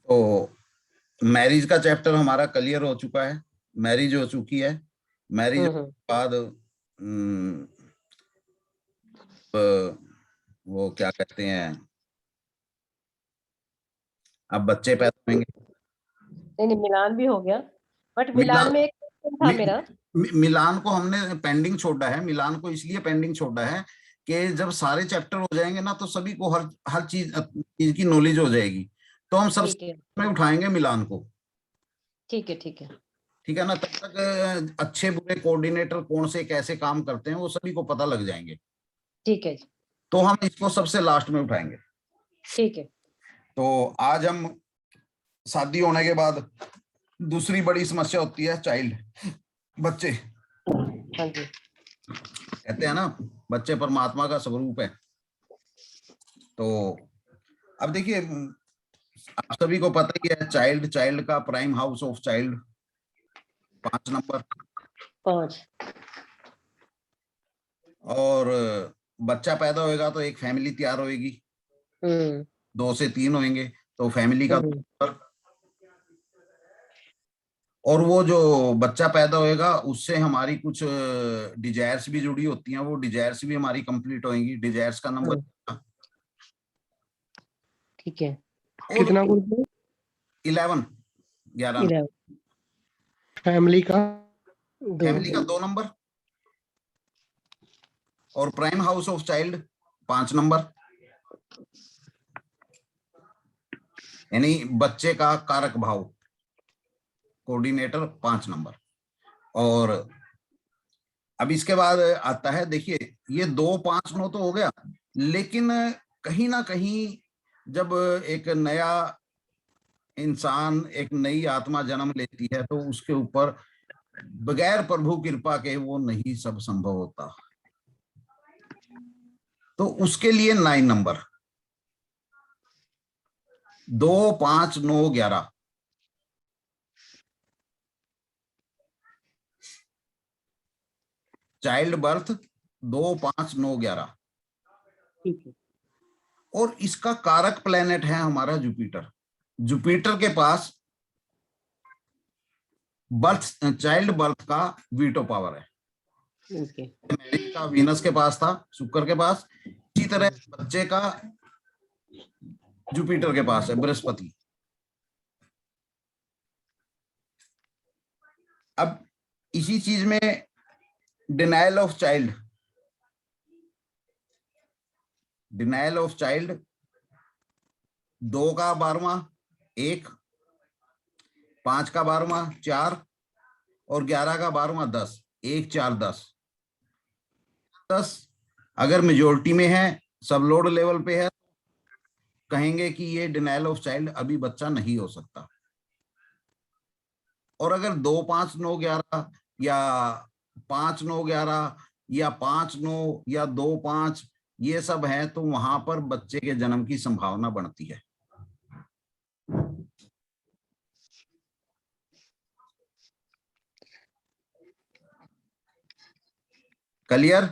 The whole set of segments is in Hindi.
तो मैरिज का चैप्टर हमारा क्लियर हो चुका है, मैरिज हो चुकी है। मैरिज के बाद वो क्या कहते हैं, अब बच्चे पैदा होंगे। नहीं नहीं, मिलान भी हो गया, बट मिलान मिलान में एक क्वेश्चन था मि, मेरा। मिलान को हमने पेंडिंग छोड़ा है। मिलान को इसलिए पेंडिंग छोड़ा है कि जब सारे चैप्टर हो जाएंगे ना, तो सभी को हर हर चीज की नॉलेज हो जाएगी। तो हम ठीक है, सबसे में उठाएंगे मिलान को। ठीक है, ठीक है। ठीक है ना, तब तक अच्छे बुरे कोऑर्डिनेटर कौन से कैसे काम करते हैं वो सभी को पता लग जाएंगे। ठीक है, तो हम इसको सबसे लास्ट में उठाएंगे। ठीक है। तो आज हम शादी होने के बाद दूसरी बड़ी समस्या होती है चाइल्ड, बच्चे। हाँ जी। कहते हैं ना, बच्चे परमात्मा का स्वरूप है। तो अब देखिए, आप सभी को पता ही है, चाइल्ड चाइल्ड का prime house of child 5 number. 5। और बच्चा पैदा होएगा तो एक फैमिली तैयार होएगी, 2 से 3 होंगे, तो फैमिली का नंबर। और वो जो बच्चा पैदा होएगा उससे हमारी कुछ डिजायर्स भी जुड़ी होती हैं, वो डिजायर्स भी हमारी कंप्लीट होंगी, डिजायर्स का नंबर। ठीक है। और कितना बोलते 11 फैमिली का? फैमिली का 2 नंबर। और prime house of child 5 number, यानी बच्चे का कारक भाव कोऑर्डिनेटर 5 नंबर। और अब इसके बाद आता है, देखिए ये 2, 5, 9 तो हो गया, लेकिन कहीं ना कहीं जब एक नया इंसान, एक नई आत्मा जन्म लेती है, तो उसके ऊपर बगैर प्रभु कृपा के वो नहीं सब संभव होता। तो उसके लिए 9 नंबर, 2, 5, 9, 11। Child birth 2, 5, 9, 11। ठीक है। और इसका कारक प्लेनेट है हमारा जुपिटर। जुपिटर के पास बर्थ, चाइल्ड बर्थ का वीटो पावर है। मैरिज का वीनस के पास था, शुक्र के पास। इसी तरह बच्चे का जुपिटर के पास है, बृहस्पति। अब इसी चीज में denial of child, denial of child 2 का 12वां 1, 5 का 12वां 4, और 11 का 12वां 10। 1, 4, 10। 10 अगर मेजोरिटी में है, सब लोड लेवल पे है, कहेंगे कि ये डिनायल ऑफ चाइल्ड, अभी बच्चा नहीं हो सकता। और अगर 2, 5, 9, 11 या 5, 9, 11 या 5, 9 या 2, 5 ये सब है, तो वहां पर बच्चे के जन्म की संभावना बढ़ती है। क्लियर?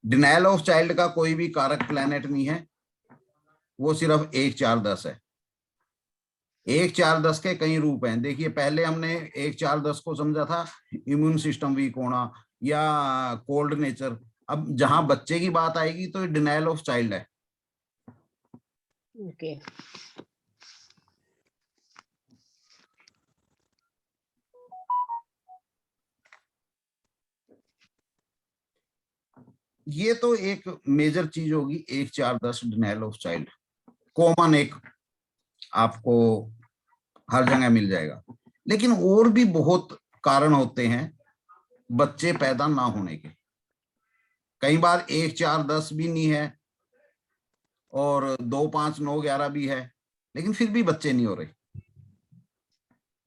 डिनायल ऑफ चाइल्ड का कोई भी कारक प्लैनेट नहीं है, वो सिर्फ 1, 4, 10 है। 1, 4, 10 के कई रूप हैं। देखिए, पहले हमने 1, 4, 10 को समझा था इम्यून सिस्टम वीक होना या कोल्ड नेचर। अब जहां बच्चे की बात आएगी तो डिनायल ऑफ चाइल्ड है। ओके। ये तो एक मेजर चीज होगी, 1, 4, 10 डिनायल ऑफ चाइल्ड कॉमन, एक आपको हर जगह मिल जाएगा। लेकिन और भी बहुत कारण होते हैं बच्चे पैदा ना होने के। कई बार 1, 4, 10 भी नहीं है और 2, 5, 9, 11 भी है, लेकिन फिर भी बच्चे नहीं हो रहे।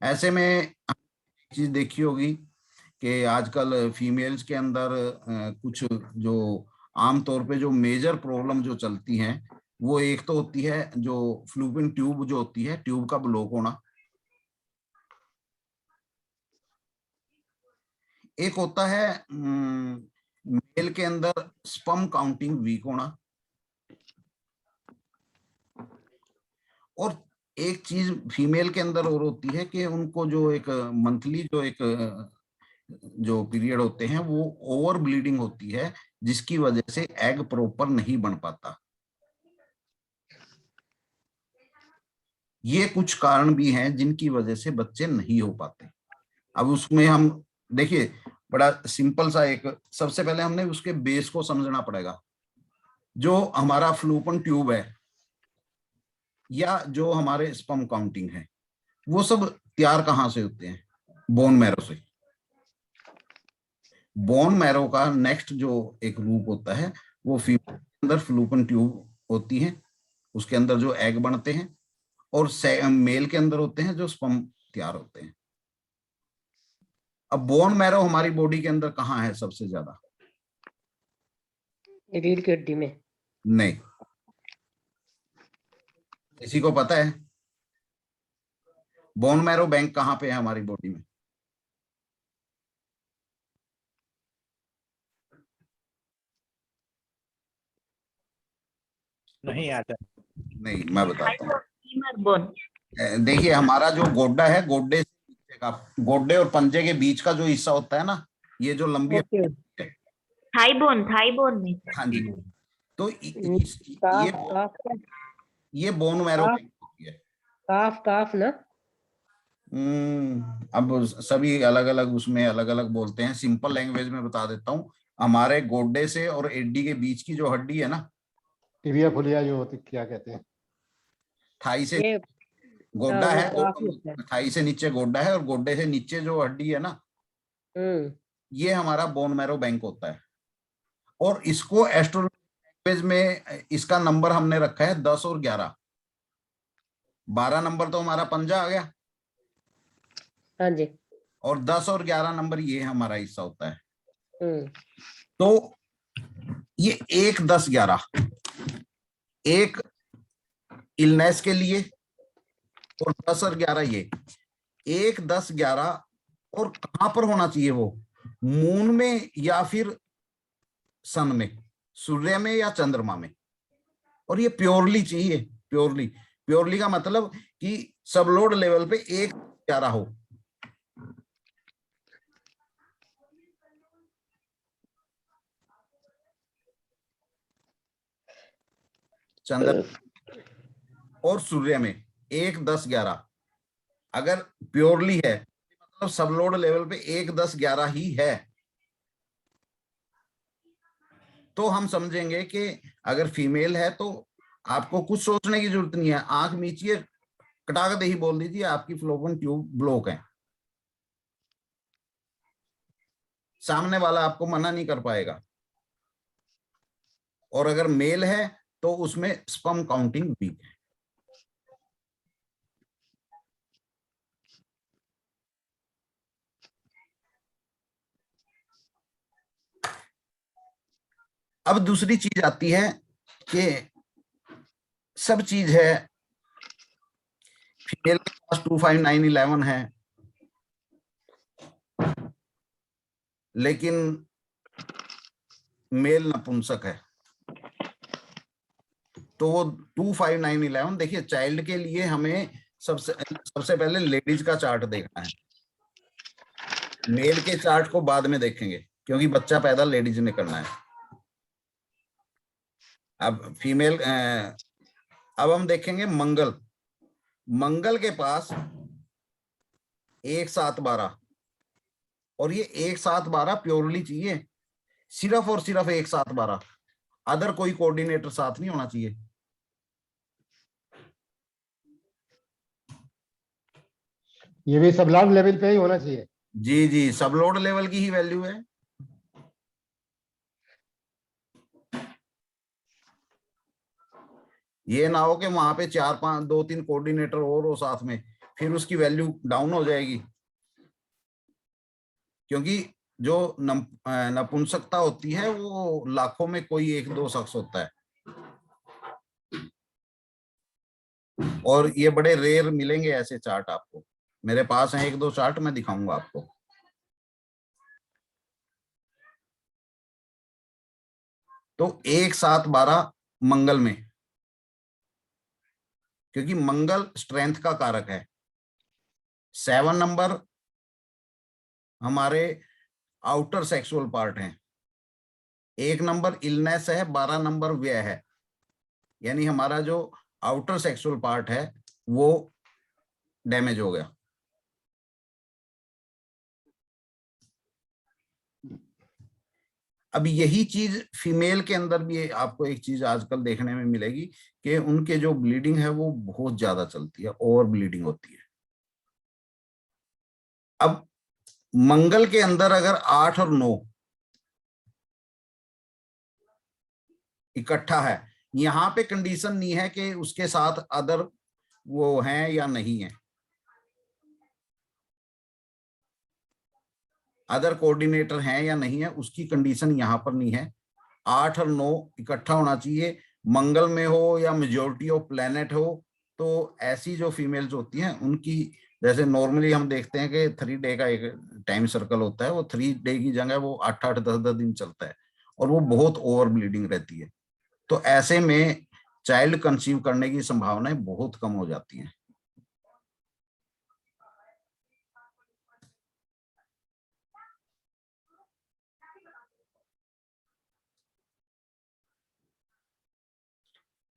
ऐसे में एक चीज देखी होगी कि आजकल फीमेल्स के अंदर कुछ जो आमतौर पे जो मेजर प्रॉब्लम जो चलती हैं, वो एक तो होती है जो फ्लूपिन ट्यूब जो होती है, ट्यूब का ब्लॉक होना। एक होता है मेल के अंदर स्पर्म काउंटिंग वीक होना। और एक चीज फीमेल के अंदर और होती है कि उनको जो एक मंथली जो एक जो पीरियड होते हैं वो ओवर ब्लीडिंग होती है, जिसकी वजह से एग प्रॉपर नहीं बन पाता। ये कुछ कारण भी हैं जिनकी वजह से बच्चे नहीं हो पाते। अब उसमें हम देखिए, बड़ा सिंपल सा एक, सबसे पहले हमने उसके बेस को समझना पड़ेगा। जो हमारा फ्लूपन ट्यूब है या जो हमारे स्पर्म काउंटिंग है, वो सब तैयार कहाँ से होते हैं? बोन मैरो से। बोन मैरो का नेक्स्ट जो एक रूप होता है वो फीमेल के अंदर फ्लूपन ट्यूब होती है, उसके अंदर जो एग बनते हैं, और मेल के अंदर होते हैं जो स्पर्म तैयार होते हैं। अब बोन मैरो हमारी बॉडी के अंदर कहाँ है सबसे ज्यादा? रीढ़ की हड्डी में। नहीं, किसी को पता है बोन मैरो बैंक कहाँ पे है हमारी बॉडी में? नहीं आता। नहीं, मैं बताता हूँ। Femur bone. देखिए, हमारा जो गोड्डा है, गोड्डे से नीचे का, गोड्डे और पंजे के बीच का जो हिस्सा होता है ना, ये जो लंबी ओके। है, थाई बोन में। हाँ जी, तो काफ काफ ये बोन मैरो काफ बैंक होती है। काफ काफ ना। अब सभी अलग अलग उसमें अलग अलग बोलते हैं। सिंपल लैंग्वेज में बता देता हूँ, हमारे गोड्डे से और एडी के बीच की जो हड्डी है ना, टिबिया फुलिया जो होती क्या कहते हैं? थाई से ये गोड्डा वो है, काफ होता है। थाई से नीचे गोड्डा है, और गोड्डे से नीचे जो हड्डी है ना, ये हमारा बोन मैरो बैंक होता है। और इसको एस्ट्रोलॉजी में इसका नंबर हमने रखा है 10 और 11। 12 नंबर तो हमारा पंजा आ गया, हाँ जी। और 10 और 11 नंबर ये हमारा हिस्सा होता है। तो ये 1, 10, 11 एक इलनेस के लिए, और 10 और 11 ये 1, 10, 11। और कहां पर होना चाहिए वो? मून में या फिर सन में, सूर्य में या चंद्रमा में। और ये प्योरली चाहिए, प्योरली। प्योरली का मतलब कि सब लोड लेवल पे 1, 11 हो। चंद्र और सूर्य में 1, 10, 11 अगर प्योरली है, मतलब सब लोड लेवल पे 1, 10, 11 ही है, तो हम समझेंगे कि अगर फीमेल है तो आपको कुछ सोचने की जरूरत नहीं है। आंख मीचिए, कटाक दे ही बोल दीजिए आपकी फ्लोपन ट्यूब ब्लॉक है। सामने वाला आपको मना नहीं कर पाएगा। और अगर मेल है तो उसमें स्पर्म काउंटिंग वीक है। अब दूसरी चीज आती है कि सब चीज है, फीमेल के पास 25911 है, लेकिन मेल नपुंसक है। तो वो 25911, देखिए चाइल्ड के लिए हमें सबसे पहले लेडीज का चार्ट देखना है। मेल के चार्ट को बाद में देखेंगे, क्योंकि बच्चा पैदा लेडीज ने करना है। अब फीमेल, अब हम देखेंगे मंगल। मंगल के पास 1, 7, 12, और ये 1, 7, 12 प्योरली चाहिए, सिर्फ और सिर्फ 1, 7, 12। अदर कोई कोऑर्डिनेटर साथ नहीं होना चाहिए। ये भी सब लॉग लेवल पे ही होना चाहिए। जी जी, सब लोड लेवल की ही वैल्यू है। ये ना हो कि वहां पे 4, 5, 2, 3 कोऑर्डिनेटर और हो साथ में, फिर उसकी वैल्यू डाउन हो जाएगी। क्योंकि जो नपुंसकता होती है वो लाखों में कोई 1, 2 शख्स होता है, और ये बड़े रेयर मिलेंगे ऐसे चार्ट आपको। मेरे पास हैं 1, 2 चार्ट, मैं दिखाऊंगा आपको। तो 1, 7, 12 मंगल में, क्योंकि मंगल स्ट्रेंथ का कारक है। 7 नंबर हमारे आउटर सेक्सुअल पार्ट हैं, 1 नंबर इलनेस है, 12 नंबर व्यय है, यानी हमारा जो आउटर सेक्सुअल पार्ट है वो डैमेज हो गया। अब यही चीज फीमेल के अंदर भी आपको एक चीज आजकल देखने में मिलेगी कि उनके जो ब्लीडिंग है वो बहुत ज्यादा चलती है, ओवर ब्लीडिंग होती है। अब मंगल के अंदर अगर 8 और 9 इकट्ठा है, यहां पे कंडीशन नहीं है कि उसके साथ अदर वो हैं या नहीं है, अदर कोऑर्डिनेटर हैं या नहीं है, उसकी कंडीशन यहां पर नहीं है। 8 और 9 इकट्ठा होना चाहिए, मंगल में हो या मेजोरिटी ऑफ प्लेनेट हो। तो ऐसी जो फीमेल्स होती हैं उनकी, जैसे नॉर्मली हम देखते हैं कि 3 डे का एक टाइम सर्कल होता है, वो 3 डे की जगह वो 8-8 10-10 दिन चलता है और वो बहुत ओवर ब्लीडिंग रहती है। तो ऐसे में चाइल्ड कंसीव करने की संभावनाएं बहुत कम हो जाती हैं।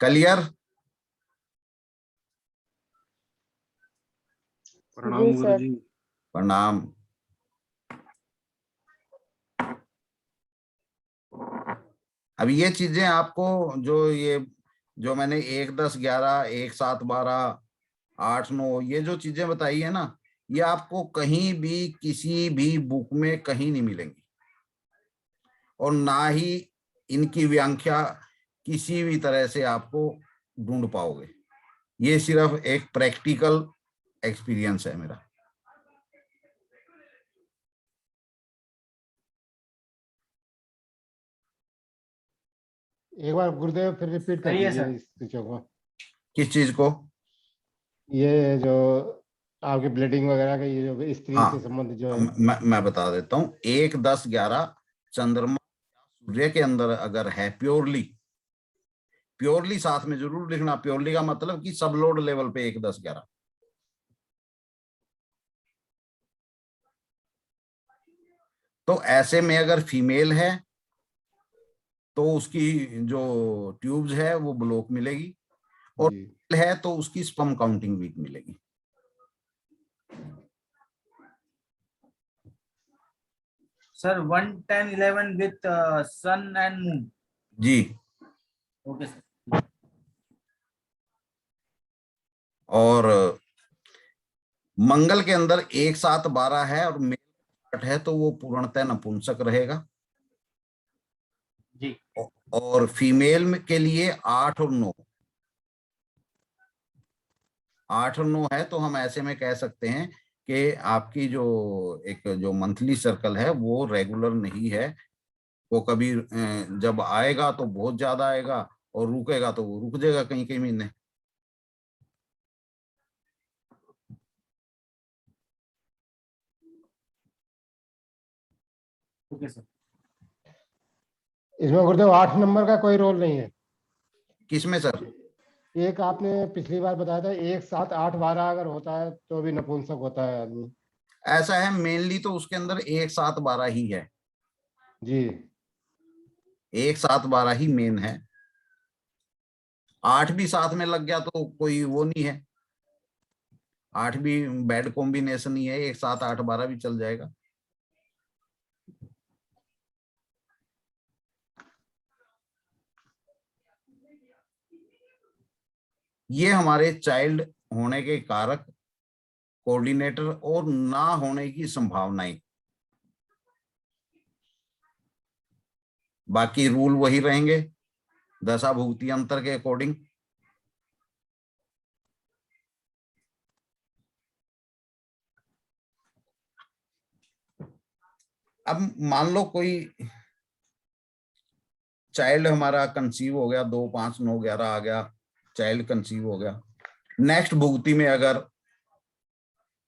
क्लियर? प्रणाम जी गुरु सर। जी। प्रणाम। अब ये चीजें आपको जो मैंने 1 10 11 1 7 12 8 9 ये जो चीजें बताई है ना, ये आपको कहीं भी किसी भी बुक में कहीं नहीं मिलेंगी, और ना ही इनकी व्याख्या किसी भी तरह से आपको ढूंढ पाओगे। ये सिर्फ एक प्रैक्टिकल एक्सपीरियंस है मेरा। एक बार गुरुदेव फिर रिपीट कर करिए दीजिए सर। इस चीजों को। किस चीज को? ये जो आपके ब्लीडिंग वगैरह का, ये जो स्त्री हाँ, से संबंधित जो है। मैं बता देता हूँ। 1 10 11 चंद्रमा सूर्य के अंदर अगर है प्योरली साथ में जरूर लिखना। प्योरली का मतलब कि सब लोड लेवल पे 1 10 11। तो ऐसे में अगर फीमेल है तो उसकी जो ट्यूब्स है वो ब्लॉक मिलेगी, और जी। है तो उसकी स्पर्म काउंटिंग वीक मिलेगी। Sir 1 10 11 with sun and moon. जी। Okay sir. और मंगल के अंदर 1 7 12 है और मेल है तो वो पूर्णतः नपुंसक रहेगा। जी। और फीमेल के लिए 8 और 9 है, तो हम ऐसे में कह सकते हैं कि आपकी जो मंथली सर्कल है वो रेगुलर नहीं है। वो कभी जब आएगा तो बहुत ज्यादा आएगा, और रुकेगा तो वो रुक जाएगा कहीं कहीं महीने। Okay sir. इसमें गुरुदेव 8 नंबर का कोई रोल नहीं है? किसमें सर? एक आपने पिछली बार बताया था 1 7 8 12 अगर होता है तो भी नपुंसक होता है आदमी। ऐसा है, मेनली तो उसके अंदर 1 7 12 ही है। जी। 1 7 12 ही मेन है। 8 भी साथ में लग गया तो कोई वो नहीं है, 8 भी बैड कॉम्बिनेशन ही है, 1 7 8 12 भी चल जाएगा। ये हमारे चाइल्ड होने के कारक, कोऑर्डिनेटर और ना होने की संभावनाएं। बाकी रूल वही रहेंगे दशा भुक्ति अंतर के अकॉर्डिंग। अब मान लो कोई चाइल्ड हमारा कंसीव हो गया, 2 5 9 11 आ गया, चाइल्ड कंसीव हो गया। नेक्स्ट भुक्ति में अगर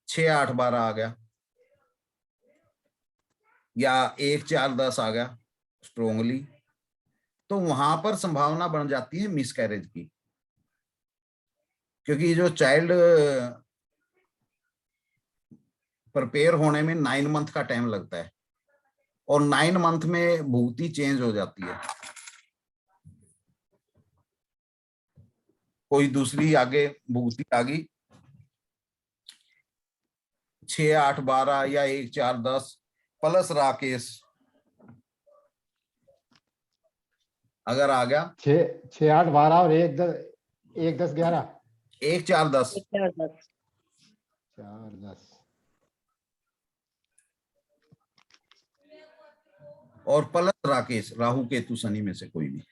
6 8 12 आ गया या 1 4 10 आ गया स्ट्रोंगली, तो वहां पर संभावना बन जाती है मिसकैरेज की। क्योंकि जो चाइल्ड प्रिपेयर होने में 9 मंथ का टाइम लगता है और 9 मंथ में भूति चेंज हो जाती है, कोई दूसरी आगे भूति आ गई 6, 8, 12 या 1, 4, 10 प्लस राकेश अगर आ गया 6, 8, 12 और 1, 10, 11, 1, 4, 10 1, 4, 10 4, 10 और प्लस राकेश, राहु केतु शनि में से कोई भी।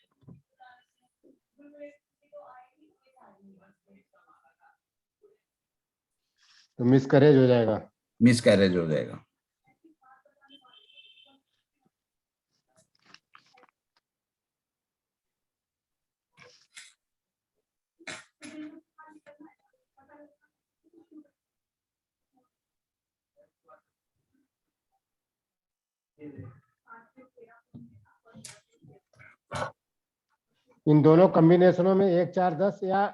तो मिसकैरेज हो जाएगा। मिसकैरेज हो जाएगा। इन दोनों कॉम्बिनेशनों में 1, 4, 10 या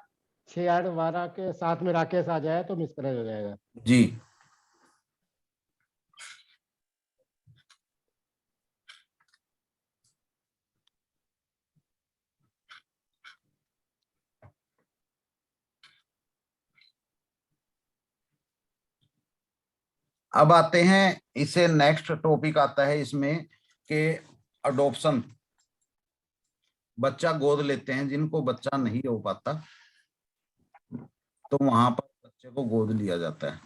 6, 8, 12 के साथ में राकेश आ जाए तो मिसकैरेज हो जाएगा। जी अब आते हैं, इसे नेक्स्ट टॉपिक आता है इसमें कि अडॉप्शन, बच्चा गोद लेते हैं, जिनको बच्चा नहीं हो पाता तो वहां पर बच्चे को गोद लिया जाता है।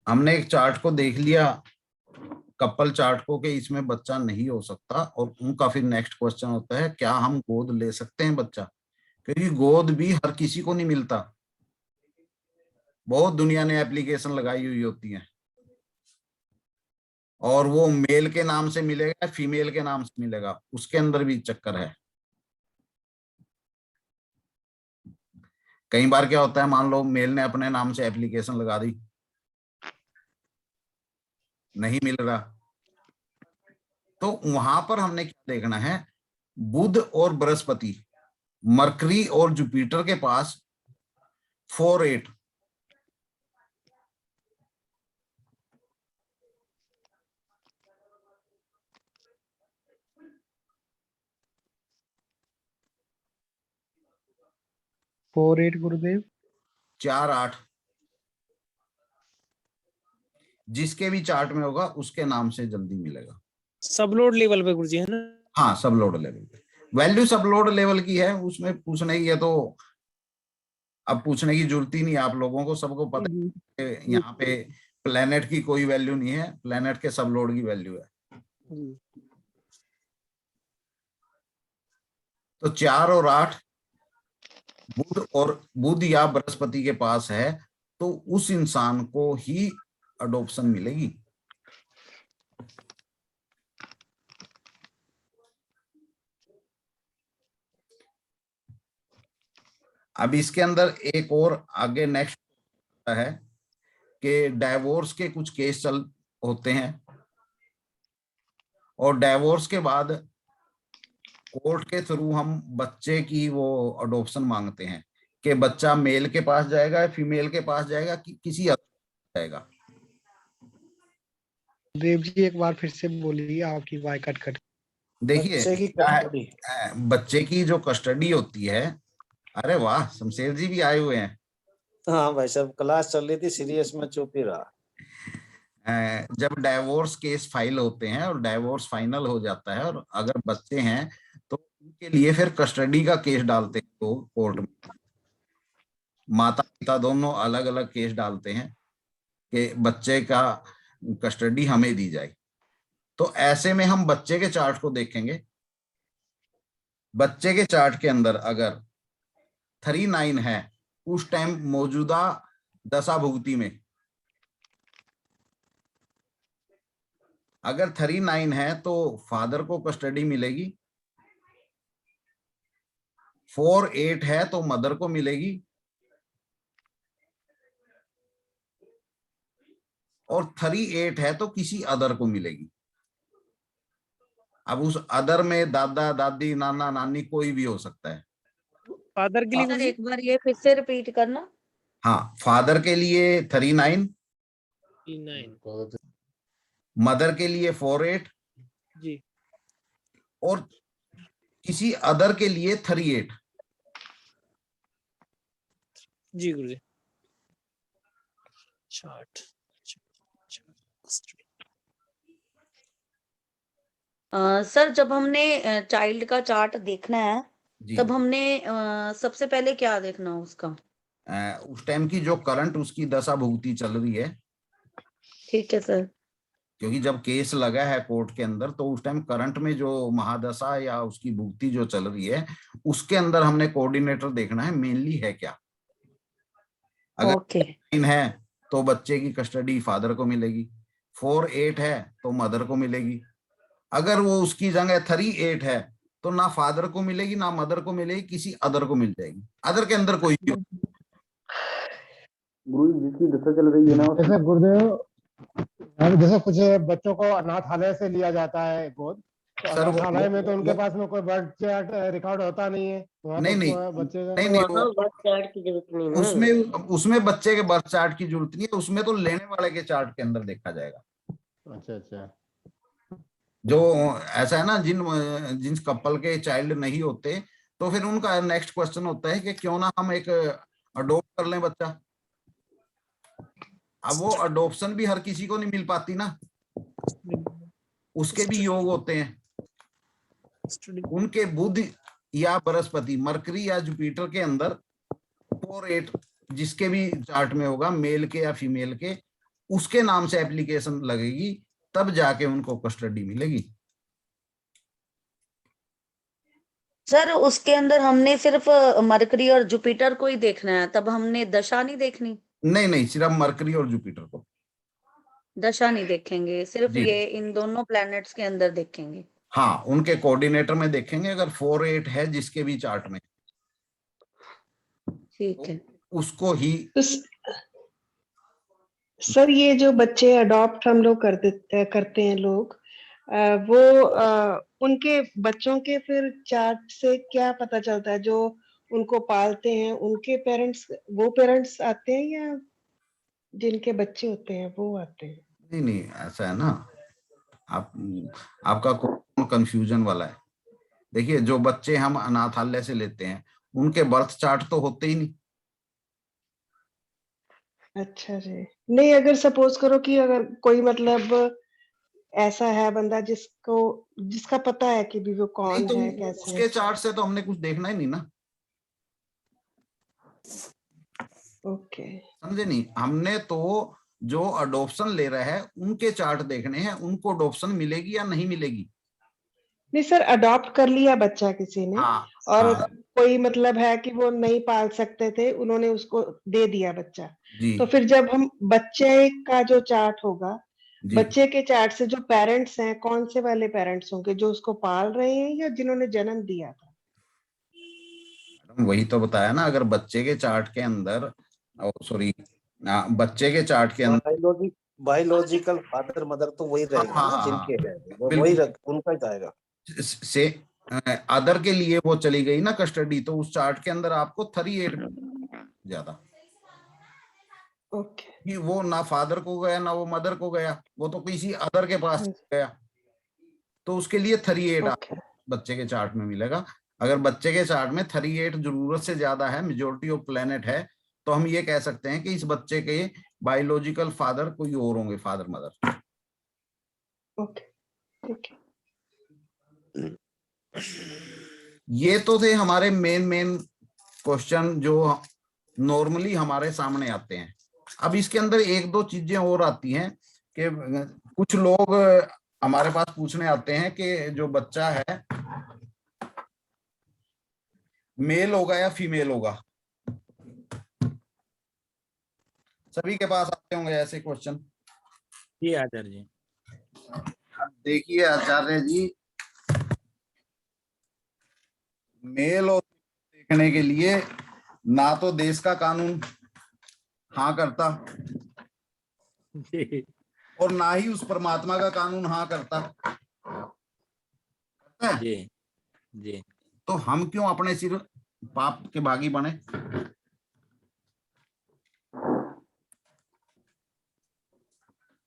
हमने एक चार्ट को देख लिया, कपल चार्ट को, कि इसमें बच्चा नहीं हो सकता, और उनका फिर नेक्स्ट क्वेश्चन होता है क्या हम गोद ले सकते हैं बच्चा, क्योंकि गोद भी हर किसी को नहीं मिलता, बहुत दुनिया ने एप्लीकेशन लगाई हुई होती है, और वो मेल के नाम से मिलेगा फीमेल के नाम से मिलेगा, उसके अंदर भी चक्कर है। कई बार क्या होता है, मान लो मेल ने अपने नाम से एप्लीकेशन लगा दी, नहीं मिल रहा, तो वहां पर हमने क्या देखना है, बुध और बृहस्पति, मरकरी और जुपिटर के पास 4, 8 4, 8 गुरुदेव। 4, 8 जिसके भी चार्ट में होगा उसके नाम से जल्दी मिलेगा। सब लोड लेवल पे गुरुजी है ना? हाँ, सब लोड लेवल पे, वैल्यू सब लोड लेवल की है, उसमें पूछने की है तो अब पूछने की जरूरत ही नहीं, आप लोगों को सबको पता है कि यहाँ पे प्लेनेट की कोई वैल्यू नहीं है, प्लेनेट के सब लोड की वैल्यू है। तो 4 और 8 बुध या बृहस्पति के पास है तो उस इंसान को ही अडॉप्शन मिलेगी। अब इसके अंदर एक और आगे नेक्स्ट है कि डाइवोर्स के कुछ केस चल होते हैं, और डाइवोर्स के बाद कोर्ट के थ्रू हम बच्चे की वो अडॉप्शन मांगते हैं कि बच्चा मेल के पास जाएगा या फीमेल के पास जाएगा कि किसी अलग जाएगा। देव जी एक बार फिर से बोलिए, आपकी आवाज कट कट। देखिए बच्चे की क्या है, कस्टडी। बच्चे की जो कस्टडी होती है, अरे वाह, शमशेर जी भी आए हुए हैं। हाँ भाई साहब, क्लास चल रही थी, सीरियस में चुप ही रहा। जब डाइवोर्स केस फाइल होते हैं और डाइवोर्स फाइनल हो जाता है और अगर बच्चे हैं तो उनके लिए फिर कस्टडी का केस डालते हैं तो कोर्ट में, माता पिता दोनों अलग अलग केस डालते हैं कि बच्चे का कस्टडी हमें दी जाए। तो ऐसे में हम बच्चे के चार्ट को देखेंगे, बच्चे के चार्ट के अंदर अगर 3, 9 है उस टाइम मौजूदा दशा भुगति में, अगर 3, 9 है तो फादर को कस्टडी मिलेगी, 4, 8 है तो मदर को मिलेगी, और 38 है तो किसी अदर को मिलेगी। अब उस अदर में दादा दादी नाना नानी कोई भी हो सकता है। फादर के लिए सर गुरुजी एक बार ये फिर से रिपीट करना। हाँ, फादर के लिए 39, 9 मदर के लिए 48 जी और किसी अदर के लिए 38। जी गुरुजी। चार्ट सर जब हमने चाइल्ड का चार्ट देखना है जी, तब हमने सबसे पहले क्या देखना है उसका? उस टाइम की जो करंट उसकी दशा भुगती चल रही है, ठीक है सर। क्योंकि जब केस लगा है कोर्ट के अंदर तो उस टाइम करंट में जो महादशा या उसकी भुगती जो चल रही है उसके अंदर हमने कोऑर्डिनेटर देखना है मेनली है क्या। अगर ओके 9 है तो बच्चे की कस्टडी फादर को मिलेगी, 48 है तो मदर को मिलेगी। अगर वो उसकी जगह 38 है तो ना फादर को मिलेगी ना मदर को मिलेगी, किसी अदर को मिल जाएगी। अदर के अंदर कोई भी हो। गुरु जी, जिसकी दशा चल रही है ना जैसे गुरुदेव, अब जैसे कुछ बच्चों को अनाथालय से लिया जाता है गोद, तो सर अनाथालय में तो उनके वो- पास में कोई बर्थ चार्ट रिकॉर्ड होता नहीं है, वहाँ नहीं तो नहीं बच्चे का नहीं नहीं वहाँ बर्थ चार्ट की जरूरत नहीं ना। उसमें उसमें बच्चे के बर्थ चार्ट की जरूरत नहीं है, उसमें तो लेने वाले के चार्ट के अंदर देखा जाएगा। अच्छा अच्छा जो ऐसा है ना, जिन कपल के चाइल्ड नहीं होते तो फिर उनका नेक्स्ट क्वेश्चन होता है कि क्यों ना हम एक अडोप्ट कर लें बच्चा। अब वो अडोप्शन भी हर किसी को नहीं मिल पाती ना, उसके भी योग होते हैं। उनके बुध या बृहस्पति, मरकरी या जुपिटर के अंदर 48 जिसके भी चार्ट में होगा, मेल के या फीमेल के, उसके नाम से एप्लीकेशन लगेगी, तब जाके उनको कस्टडी मिलेगी। सर उसके अंदर हमने सिर्फ मरकरी और जुपिटर को ही देखना है, तब हमने दशा नहीं देखनी? नहीं नहीं, सिर्फ मरकरी और जुपिटर को। दशा नहीं देखेंगे, सिर्फ जी ये इन दोनों प्लैनेट्स के अंदर देखेंगे। हाँ, उनके कोऑर्डिनेटर में देखेंगे। अगर 48 है जिसके भी चार्ट में, ठीक है। उसको ही। तो सर ये जो बच्चे अडॉप्ट हम लोग करते हैं लोग, वो उनके बच्चों के फिर चार्ट से क्या पता चलता है? जो उनको पालते हैं उनके पेरेंट्स, वो पेरेंट्स आते हैं या जिनके बच्चे होते हैं वो आते हैं? नहीं नहीं, ऐसा है ना, आप आपका कंफ्यूजन वाला है। देखिए, जो बच्चे हम अनाथालय से लेते हैं उनके बर्थ चार्ट तो होते ही नहीं। अच्छा जी। नहीं, अगर सपोज करो कि अगर कोई मतलब ऐसा है बंदा जिसका पता है कि भी वो नहीं कौन तो है, कैसे है। उसके चार्ट से तो हमने कुछ देखना ही नहीं ना। ओके समझे नहीं, हमने तो जो अडॉप्शन ले रहा है उनके चार्ट देखने हैं, उनको अडॉप्शन मिलेगी या नहीं मिलेगी। नहीं सर, अडॉप्ट कर लिया बच्चा किसी ने हाँ और हाँ कोई मतलब है कि वो नहीं पाल सकते थे, उन्होंने उसको दे दिया बच्चा, जी तो फिर जब हम बच्चे का जो चार्ट होगा, जी, बच्चे के चार्ट से जो पेरेंट्स हैं, कौन से वाले पेरेंट्स होंगे? जो उसको पाल रहे हैं या जिन्होंने जन्म दिया था? वही तो बताया ना। अगर बच्चे के चार्ट के अंदर, सॉरी, बच्चे के चार्ट के अंदर बायोलॉजिकल फादर मदर तो वही रहेगा ना, हाँ जिनके है वो बिल्कुल, उनका ही जाएगा। से अदर के लिए वो चली गई ना कस्टडी, तो उस चार्ट के अंदर आपको 38 ज्यादा, ओके कि वो ना फादर को गया ना वो मदर को गया, वो तो किसी अदर के पास गया, तो उसके लिए 38 ओके बच्चे के चार्ट में मिलेगा। अगर बच्चे के चार्ट में 38 जरूरत से ज्यादा है, मेजोरिटी ऑफ प्लेनेट है, तो हम ये कह सकते हैं कि इस बच्चे के बायोलॉजिकल फादर कोई और होंगे, फादर मदर। ओके ठीक है। ये तो थे हमारे मेन क्वेश्चन जो नॉर्मली हमारे सामने आते हैं। अब इसके अंदर एक दो चीजें और आती हैं कि कुछ लोग हमारे पास पूछने आते हैं कि जो बच्चा है मेल होगा या फीमेल होगा। सभी के पास आते होंगे ऐसे क्वेश्चन। जी आचार्य जी। देखिए आचार्य जी, मेल और देखने के लिए ना तो देश का कानून हाँ करता, और ना ही उस परमात्मा का कानून हाँ करता है। जी जी तो हम क्यों अपने सिर पाप के भागी बने?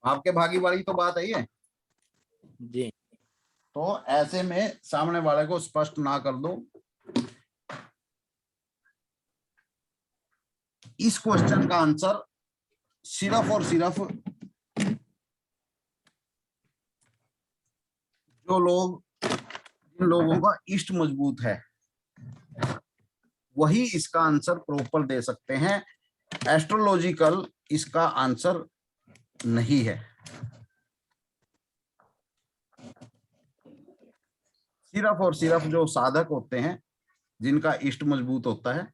आपके भागी वाली तो बात है ये। जी तो ऐसे में सामने वाले को स्पष्ट ना कर दो। इस क्वेश्चन का आंसर सिर्फ और सिर्फ जिन लोगों का इष्ट मजबूत है वही इसका आंसर प्रॉपर दे सकते हैं। एस्ट्रोलॉजिकल इसका आंसर नहीं है। सिर्फ और सिर्फ जो साधक होते हैं, जिनका इष्ट मजबूत होता है,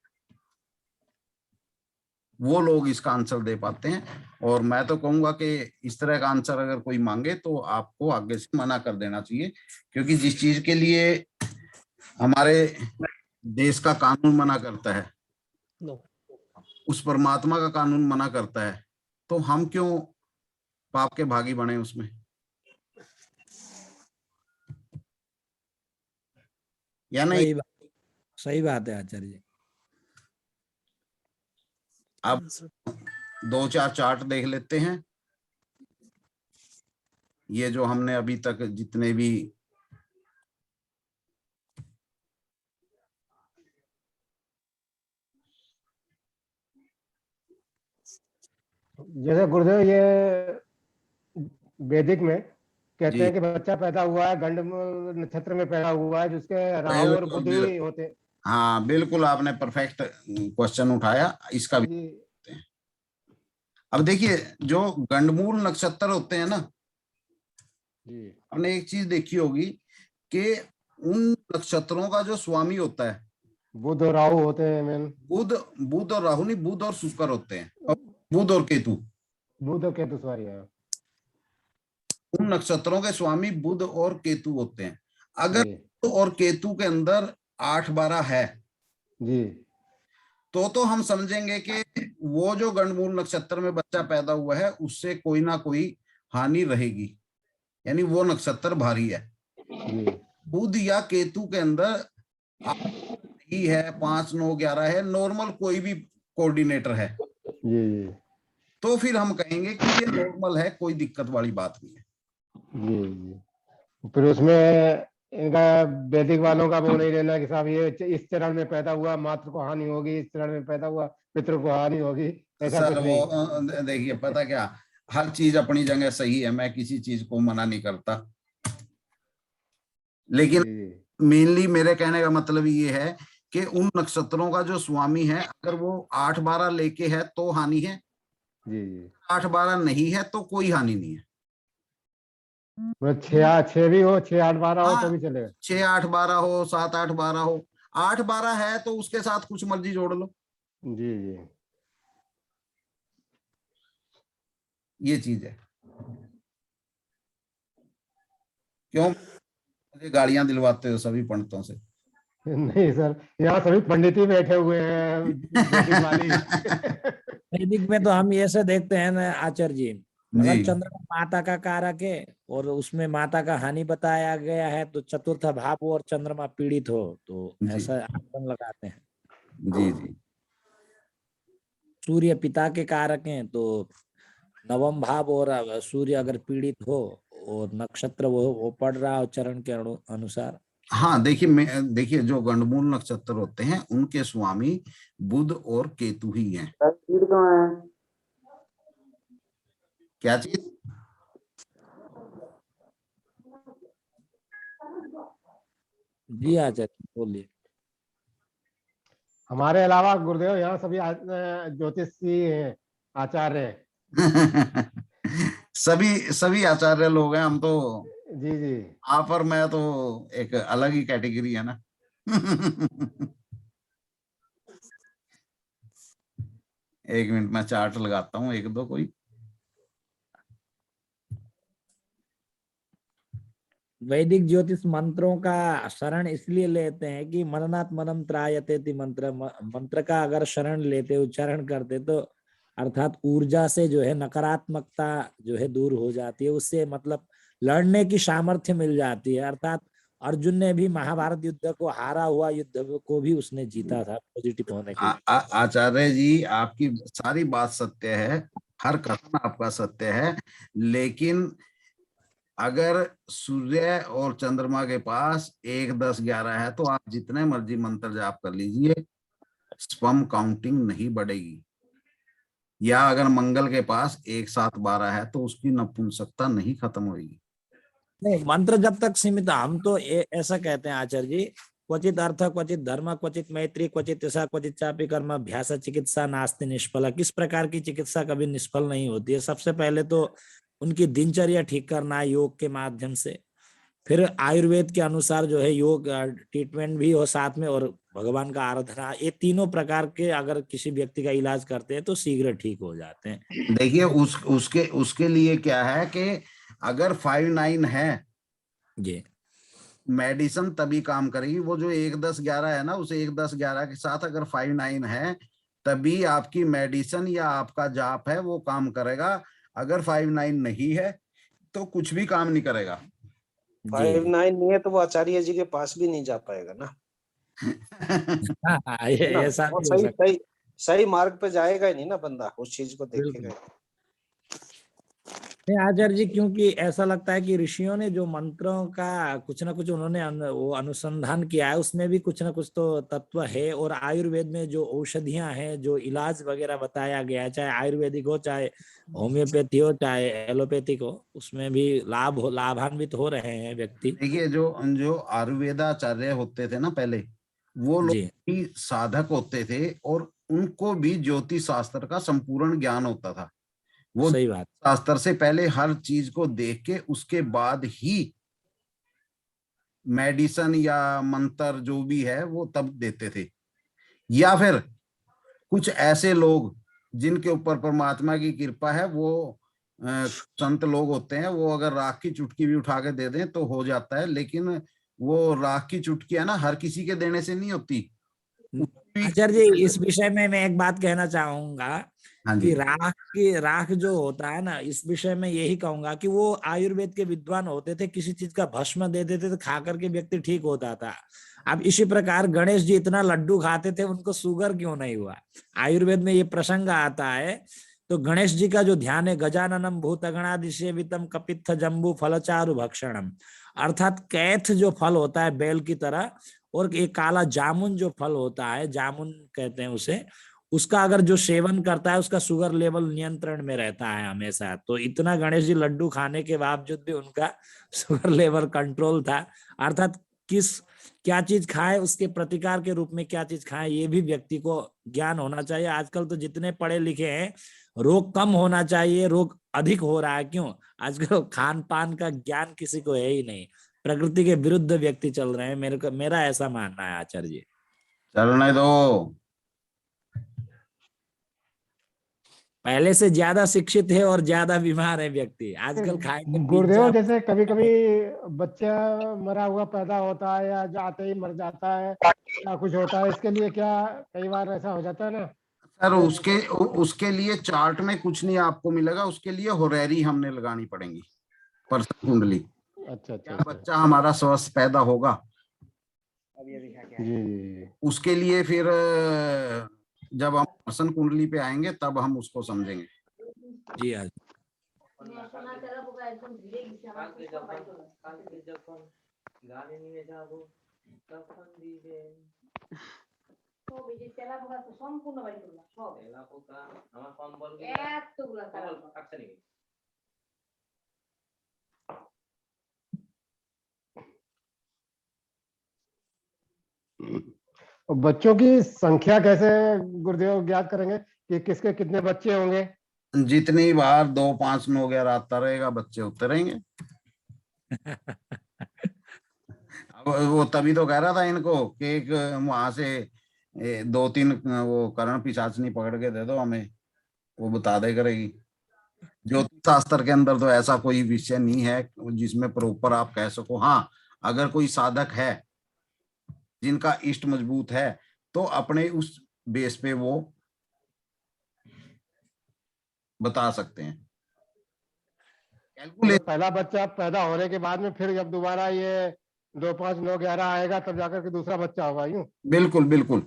वो लोग इसका आंसर दे पाते हैं। और मैं तो कहूंगा कि इस तरह का आंसर अगर कोई मांगे तो आपको आगे से मना कर देना चाहिए, क्योंकि जिस चीज के लिए हमारे देश का कानून मना करता है, नो उस परमात्मा का कानून मना करता है, तो हम क्यों पाप के भागी बने उसमें? या नहीं? सही बात है आचार्य जी। अब 2-4 चार्ट देख लेते हैं। ये जो हमने अभी तक जितने भी जैसे गुरुदेव ये वैदिक में कहते जी। हैं कि बच्चा पैदा हुआ है गंड नक्षत्र में पैदा हुआ है, जिसके राहु और बिल्कुल, बुध ही होते हैं। हाँ बिल्कुल, आपने परफेक्ट क्वेश्चन उठाया इसका भी। जी अब देखिए, जो गंडमूल नक्षत्र होते हैं ना, जी आपने एक चीज देखी होगी कि उन नक्षत्रों का जो स्वामी होता है, बुध और राहु होते हैं मेन। बुध और राहु नहीं, बुध और शुक्र होते हैं, और बुध और केतु। बुध और केतु सॉरी है। उन नक्षत्रों के स्वामी बुध और केतु होते हैं। अगर जी बुध और केतु के अंदर 8-12 है जी तो हम समझेंगे कि वो जो गंडमूल नक्षत्र में बच्चा पैदा हुआ है उससे कोई ना कोई हानि रहेगी, यानी वो नक्षत्र भारी है। जी बुध या केतु के अंदर ही है, 5, 9, 11 है, नॉर्मल कोई भी कोऑर्डिनेटर है, जी जी तो फिर हम कहेंगे कि ये नॉर्मल है, कोई दिक्कत वाली बात नहीं है। जी जी। फिर उसमें इनका वैदिक वालों का वो नहीं लेना कि साहब ये इस चरण में पैदा हुआ मातृ को हानि होगी, इस चरण में पैदा हुआ पितृ को हानि होगी, ऐसा सर कुछ वो नहीं। देखिए, पता क्या, हर चीज अपनी जगह सही है, मैं किसी चीज को मना नहीं करता, लेकिन जी मेनली मेरे कहने का मतलब ये है कि उन नक्षत्रों का जो स्वामी है, अगर वो 8-12 लेके है तो हानि है, जी जी 8-12 नहीं है तो कोई हानि नहीं है। मतलब 6 भी हो, 6-8-12 हो तो हाँ, भी चलेगा। 6-8-12 हो, 7-8-12 हो, 8-12 है तो उसके साथ कुछ मर्जी जोड़ लो, जी जी ये चीज है। क्यों मुझे गालियां दिलवाते हो सभी पंडितों से? नहीं सर, यहाँ सभी पंडित ही बैठे हुए हैं वैदिक वाली। वैदिक में तो हम ऐसे देखते हैं ना आचार्य जी, अगर जी चंद्रमा माता का कारक है और उसमें माता का हानि बताया गया है तो चतुर्थ भाव और चंद्रमा पीड़ित हो तो जी ऐसा आसन लगाते हैं। जी जी सूर्य पिता के कारक हैं तो नवम भाव और सूर्य अगर पीड़ित हो और नक्षत्र वो पड़ रहा हो चरण के अनुसार। हाँ, देखिए जो गंडमूल नक्षत्र होते हैं उनके स्वामी बुध और केतु ही हैं। क्या चीज? जी आचार्य बोलिए। हमारे अलावा गुरुदेव यहाँ सभी ज्योतिषी हैं, आचार्य हैं। सभी आचार्य लोग हैं हम तो। जी जी आप और मैं तो एक अलग ही कैटेगरी है ना। एक मिनट मैं चार्ट लगाता हूँ, एक दो कोई। वैदिक ज्योतिष मंत्रों का शरण इसलिए लेते हैं कि मननात् मनम त्रायते मंत्र का अगर शरण लेते उच्चारण करते तो अर्थात ऊर्जा से जो है नकारात्मकता जो है दूर हो जाती है, उससे मतलब लड़ने की सामर्थ्य मिल जाती है। अर्थात अर्जुन ने भी महाभारत युद्ध को, हारा हुआ युद्ध को भी उसने जीता था पॉजिटिव होने के आचार्य जी, आपकी सारी बात सत्य है, हर कथन आपका सत्य है, लेकिन अगर सूर्य और चंद्रमा के पास 1, 10, 11 है तो आप जितने मर्जी मंत्र जाप कर लीजिए, स्पर्म काउंटिंग नहीं बढ़ेगी। या अगर मंगल के पास 1, 7, 12 है तो उसकी नपुंसकता नहीं खत्म होगी। नहीं, मंत्र जब तक सीमित, हम तो ऐसा कहते हैं आचार्य जी, क्वचित अर्थ, क्वचित धर्म, क्वचित मैत्री, क्वचित ऐसा, क्वचित चापी कर्म अभ्यास चिकित्सा नास्ति निष्फला। किस प्रकार की चिकित्सा कभी निष्फल नहीं होती है? सबसे पहले तो उनकी दिनचर्या ठीक करना है योग के माध्यम से, फिर आयुर्वेद के अनुसार जो है योग ट्रीटमेंट भी हो साथ में, और भगवान का आराधना, ये तीनों प्रकार के अगर किसी व्यक्ति का इलाज करते हैं तो शीघ्र ठीक हो जाते हैं। देखिए उसके लिए क्या है कि अगर 5-9 है जी, मेडिसिन तभी काम करेगी। वो जो 1, 10, 11 है ना, उस 1, 10, 11 के साथ अगर 5-9 है तभी आपकी मेडिसिन या आपका जाप है वो काम करेगा। अगर 5-9 नहीं है तो कुछ भी काम नहीं करेगा। 5-9 नहीं है तो वो आचार्य जी के पास भी नहीं जा पाएगा ना। ऐसा वो सही मार्ग पे जाएगा ही नहीं ना बंदा, उस चीज को देखेगा। नहीं आचार्य जी, क्योंकि ऐसा लगता है कि ऋषियों ने जो मंत्रों का कुछ ना कुछ उन्होंने वो अनुसंधान किया है, उसमें भी कुछ ना कुछ तो तत्व है। और आयुर्वेद में जो औषधियां हैं, जो इलाज वगैरह बताया गया है, चाहे आयुर्वेदिक हो, चाहे होम्योपैथी हो, चाहे एलोपैथिक हो, उसमें भी लाभान्वित हो रहे हैं व्यक्ति। देखिए जो आयुर्वेदाचार्य होते थे ना पहले, वो लोग भी साधक होते थे और उनको भी ज्योतिष शास्त्र का संपूर्ण ज्ञान होता था। वो सही बात, शास्त्र से पहले हर चीज को देख के उसके बाद ही मेडिसिन या मंत्र जो भी है वो तब देते थे। या फिर कुछ ऐसे लोग जिनके ऊपर परमात्मा की कृपा है, वो संत लोग होते हैं, वो अगर राख की चुटकी भी उठा के दे दें तो हो जाता है। लेकिन वो राख की चुटकी है ना, हर किसी के देने से नहीं होती। आचार्य जी इस विषय में मैं एक बात कहना चाहूंगा कि राख जो होता है ना, इस विषय में यही कहूंगा कि वो आयुर्वेद के विद्वान होते थे, किसी चीज का भस्म दे देते तो खा करके व्यक्ति ठीक होता था। अब इसी प्रकार गणेश जी इतना लड्डू खाते थे, उनको शुगर क्यों नहीं हुआ? आयुर्वेद में ये प्रसंग आता है। तो गणेश जी का जो ध्यान है, गजाननम भूतगणादि सेवितम कपित्थ जम्बू फलचारु भक्षणम, अर्थात कैथ जो फल होता है बेल की तरह, और एक काला जामुन जो फल होता है, जामुन कहते हैं उसे, उसका अगर जो सेवन करता है उसका शुगर लेवल नियंत्रण में रहता है हमेशा। तो इतना गणेश जी लड्डू खाने के बावजूद भी उनका शुगर लेवल कंट्रोल था। अर्थात क्या चीज खाए, उसके प्रतिकार के रूप में क्या चीज खाए, ये भी व्यक्ति को ज्ञान होना चाहिए। आजकल तो जितने पढ़े लिखे हैं, रोग कम होना चाहिए, रोग अधिक हो रहा है। क्यों? आजकल खान पान का ज्ञान किसी को है ही नहीं, प्रकृति के विरुद्ध व्यक्ति चल रहे हैं। मेरा ऐसा मानना है आचार्य जी। चलने दो, पहले से ज्यादा शिक्षित है और ज्यादा बीमार है व्यक्ति आजकल। खाएंगे गुरुदेव, जैसे कभी कभी बच्चा मरा हुआ पैदा होता है या जाते ही मर जाता है या कुछ होता है, इसके लिए क्या कई बार ऐसा हो जाता है ना सर? उसके लिए चार्ट में कुछ नहीं आपको मिलेगा, उसके लिए होरेरी हमने लगानी पड़ेगी, पर्सन कुंडली। अच्छा, बच्चा हमारा स्वस्थ पैदा होगा, जी। उसके लिए फिर जब हम पर्सन कुंडली पे आएंगे तब हम उसको समझेंगे। जी हाँ। बच्चों की संख्या कैसे गुरुदेव ज्ञात करेंगे कि किसके कितने बच्चे होंगे? जितनी बार 2, 5, 9, 11 आता रहेगा, बच्चे होते रहेंगे। अब वो तभी तो कह रहा था इनको कि एक वहां से 2-3 वो करण पिशाचनी पकड़ के दे दो हमें, वो बता दे करेगी। ज्योतिष शास्त्र के अंदर तो ऐसा कोई विषय नहीं है जिसमें प्रॉपर आप कह सको। हाँ, अगर कोई साधक है जिनका इष्ट मजबूत है तो अपने उस बेस पे वो बता सकते हैं। तो कैलकुलेट पहला बच्चा पैदा होने के बाद में फिर जब दोबारा ये 2 5 9 11 आएगा तब जाकर के दूसरा बच्चा होगा, यूं? बिल्कुल बिल्कुल।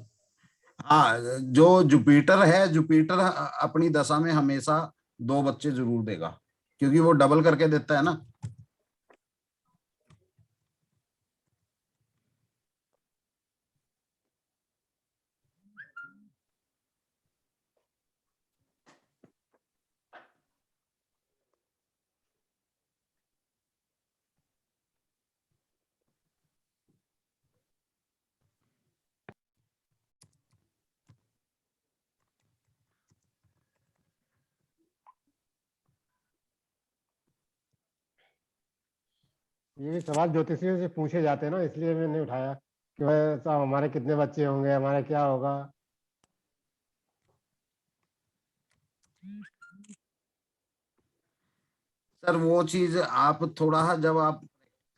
हाँ, जो जुपिटर है, जुपिटर अपनी दशा में हमेशा 2 बच्चे जरूर देगा, क्योंकि वो डबल करके देता है ना। ये सवाल ज्योतिषियों से पूछे जाते हैं ना, इसलिए मैंने उठाया कि भाई साहब हमारे कितने बच्चे होंगे, हमारे क्या होगा। सर वो चीज आप थोड़ा जब आप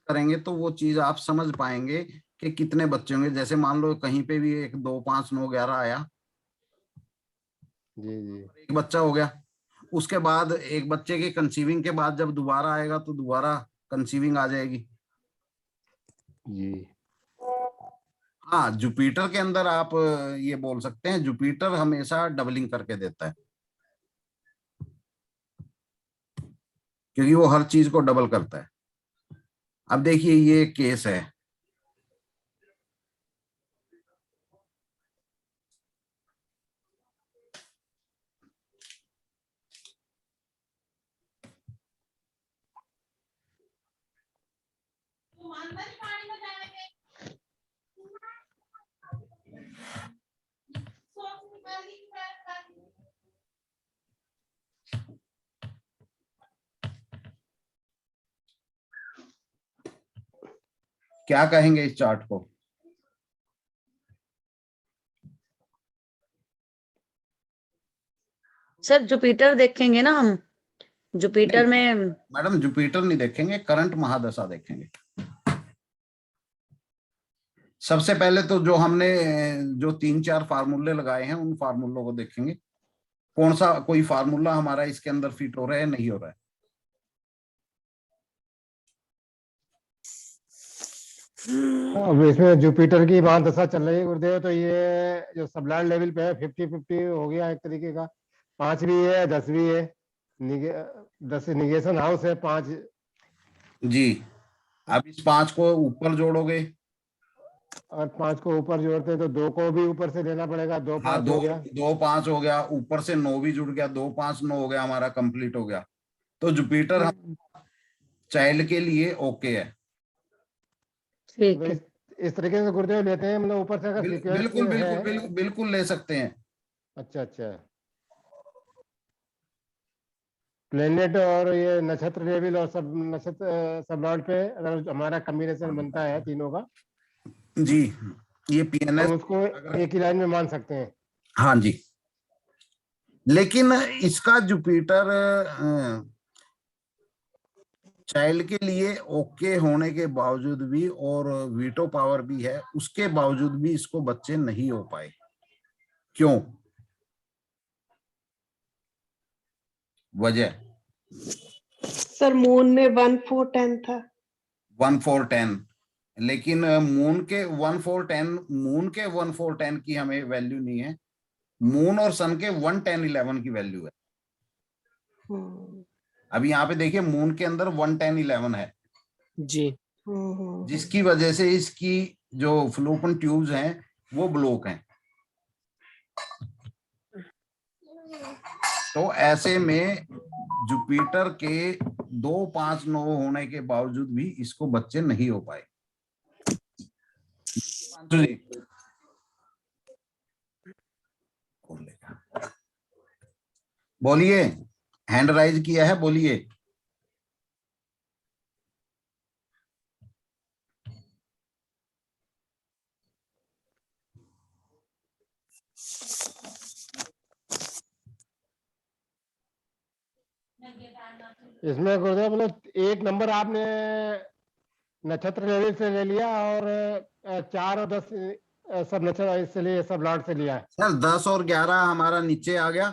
करेंगे तो वो चीज आप समझ पाएंगे कि कितने बच्चे होंगे। जैसे मान लो कहीं पे भी 1 2 5 9 11 आया, जी जी एक बच्चा हो गया। उसके बाद एक बच्चे के कंसीविंग के बाद जब दोबारा आएगा तो दोबारा कंसीविंग आ जाएगी। जी। हाँ, जुपिटर के अंदर आप ये बोल सकते हैं, जुपिटर हमेशा डबलिंग करके देता है, क्योंकि वो हर चीज को डबल करता है। अब देखिए ये केस है, क्या कहेंगे इस चार्ट को? सर जुपिटर देखेंगे ना हम, जुपिटर में मैडम जुपिटर नहीं देखेंगे, करंट महादशा देखेंगे। सबसे पहले तो जो हमने जो 3 4 फार्मूले लगाए हैं उन फार्मूलों को देखेंगे, कौन सा कोई फार्मूला हमारा इसके अंदर फिट हो रहा है नहीं हो रहा है। अब इसमें जुपिटर की महादशा चल रही है गुरुदेव, तो ये जो सबलैंड लेवल पे है 50-50 हो गया एक तरीके का। 5 भी है 10 भी है, 10 निगेशन हाउस है 5। जी, अब इस 5 को ऊपर जोड़ोगे, और 5 को ऊपर जोड़ते हैं तो 2 को भी ऊपर से लेना पड़ेगा, 2 हाँ 5 2 हो गया। 2 5 हो गया, ऊपर से 9 भी जुड़ गया, 2 5 9 हो गया, हमारा कंप्लीट हो गया। तो जुपिटर हम चाइल्ड के लिए ओके है। ठीक तो है। इस तरीके से गुरुदेव लेते हैं, मतलब ऊपर से अगर सीक्वेंस बिल्कुल है। बिल्कुल बिल्कुल बिल्कुल ले सकते हैं। अच्छा अच्छा। प्लेनेट और ये नक्षत्र लेवल और सब नक्षत्र सब लॉर्ड पे अगर हमारा कॉम्बिनेशन बनता है तीनों का, जी, ये हम पीएनएस उसको एक ही लाइन में मान सकते हैं। हाँ जी, लेकिन इसका जुपिटर चाइल्ड के लिए ओके होने के बावजूद भी, और वीटो पावर भी है, उसके बावजूद भी इसको बच्चे नहीं हो पाए। क्यों? वजह सर मून में 1 4 10 था। 1 4 10, लेकिन मून के 1 4 10, मून के 1 4 10 की हमें वैल्यू नहीं है। मून और सन के 1 10 11 की वैल्यू है। अभी यहाँ पे देखिए मून के अंदर 1 10 11 है जी, जिसकी वजह से इसकी जो फ्लोपन ट्यूब्स हैं वो ब्लॉक हैं। तो ऐसे में जुपिटर के 2 5 9 होने के बावजूद भी इसको बच्चे नहीं हो पाए। बोलिए, हैंड राइज किया है, बोलिए। इसमें गुरुदेव मतलब 1 नंबर आपने नक्षत्र लेवल से ले लिया और 4 और 10 सब नक्षत्र से लिए, सब लॉर्ड से लिया है। सर 10 और 11 हमारा नीचे आ गया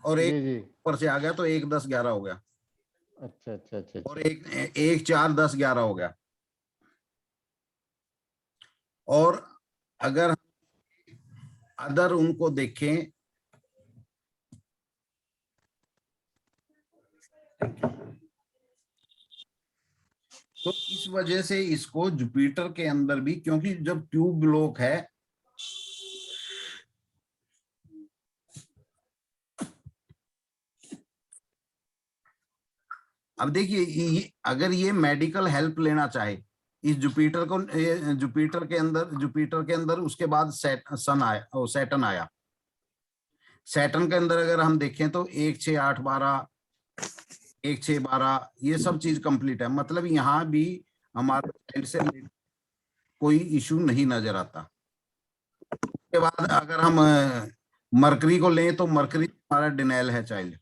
और एक जी जी। ऊपर से आ गया तो 1 10 11 हो गया, अच्छा अच्छा अच्छा और अच्छा। एक 4 10 11 हो गया। और अगर अदर उनको देखें तो इस वजह से इसको जुपिटर के अंदर भी, क्योंकि जब ट्यूब ब्लॉक है अब देखिए अगर ये मेडिकल हेल्प लेना चाहे इस जुपिटर को, जुपिटर के अंदर उसके बाद सन आया, सैटर्न आया। सैटर्न के अंदर अगर हम देखें तो 1 6 8 12 1 6 12 ये सब चीज कंप्लीट है, मतलब यहाँ भी हमारे साइड से कोई इशू नहीं नजर आता। उसके बाद अगर हम मरकरी को लें तो मरकरी हमारा डिनाइल है चाइल्ड।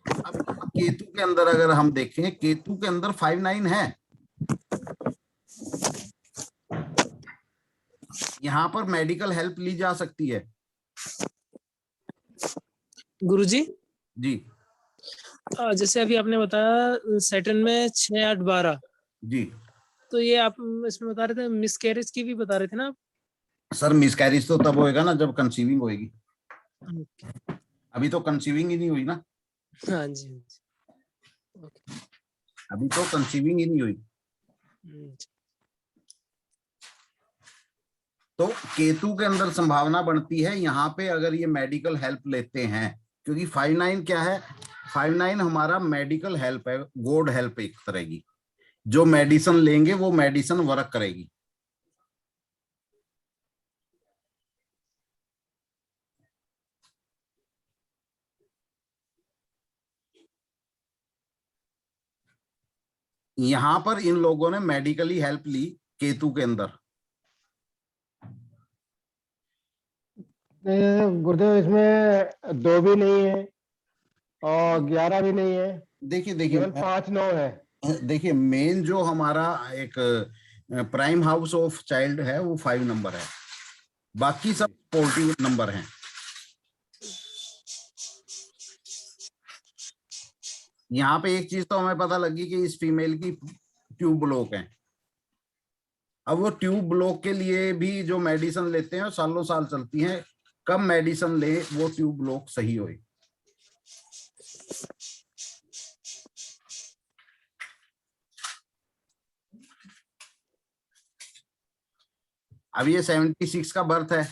अब केतु के अंदर अगर हम देखें, केतु के अंदर 5 9 है, यहाँ पर मेडिकल हेल्प ली जा सकती है। गुरुजी जी जैसे अभी आपने बताया सैटर्न में 6 8 12, जी तो ये आप इसमें बता रहे थे मिसकैरेज की भी बता रहे थे ना आप? सर, मिसकैरेज तो तब होएगा ना जब कंसीविंग होएगी, अभी तो कंसीविंग ही नहीं हुई ना। हाँ जी, हाँ जी। ओके। अभी तो कंसीविंग ही नहीं हुई। तो केतु के अंदर संभावना बनती है यहाँ पे अगर ये मेडिकल हेल्प लेते हैं, क्योंकि 5 9 क्या है, 5 9 हमारा मेडिकल हेल्प है, गॉड हेल्प एक तरह की। जो मेडिसिन लेंगे वो मेडिसिन वर्क करेगी। यहां पर इन लोगों ने मेडिकली हेल्प ली केतु के अंदर। गुरुदेव इसमें 2 भी नहीं है और 11 भी नहीं है, देखिए केवल 5 9 है। देखिए मेन जो हमारा एक प्राइम हाउस ऑफ चाइल्ड है वो 5 नंबर है, बाकी सब पॉजिटिव नंबर हैं। यहाँ पे एक चीज तो हमें पता लगी कि इस फीमेल की ट्यूब ब्लॉक है। अब वो ट्यूब ब्लॉक के लिए भी जो मेडिसिन लेते हैं सालों साल चलती हैं, कम मेडिसिन ले वो ट्यूब ब्लॉक सही होए। अब ये 76 का बर्थ है,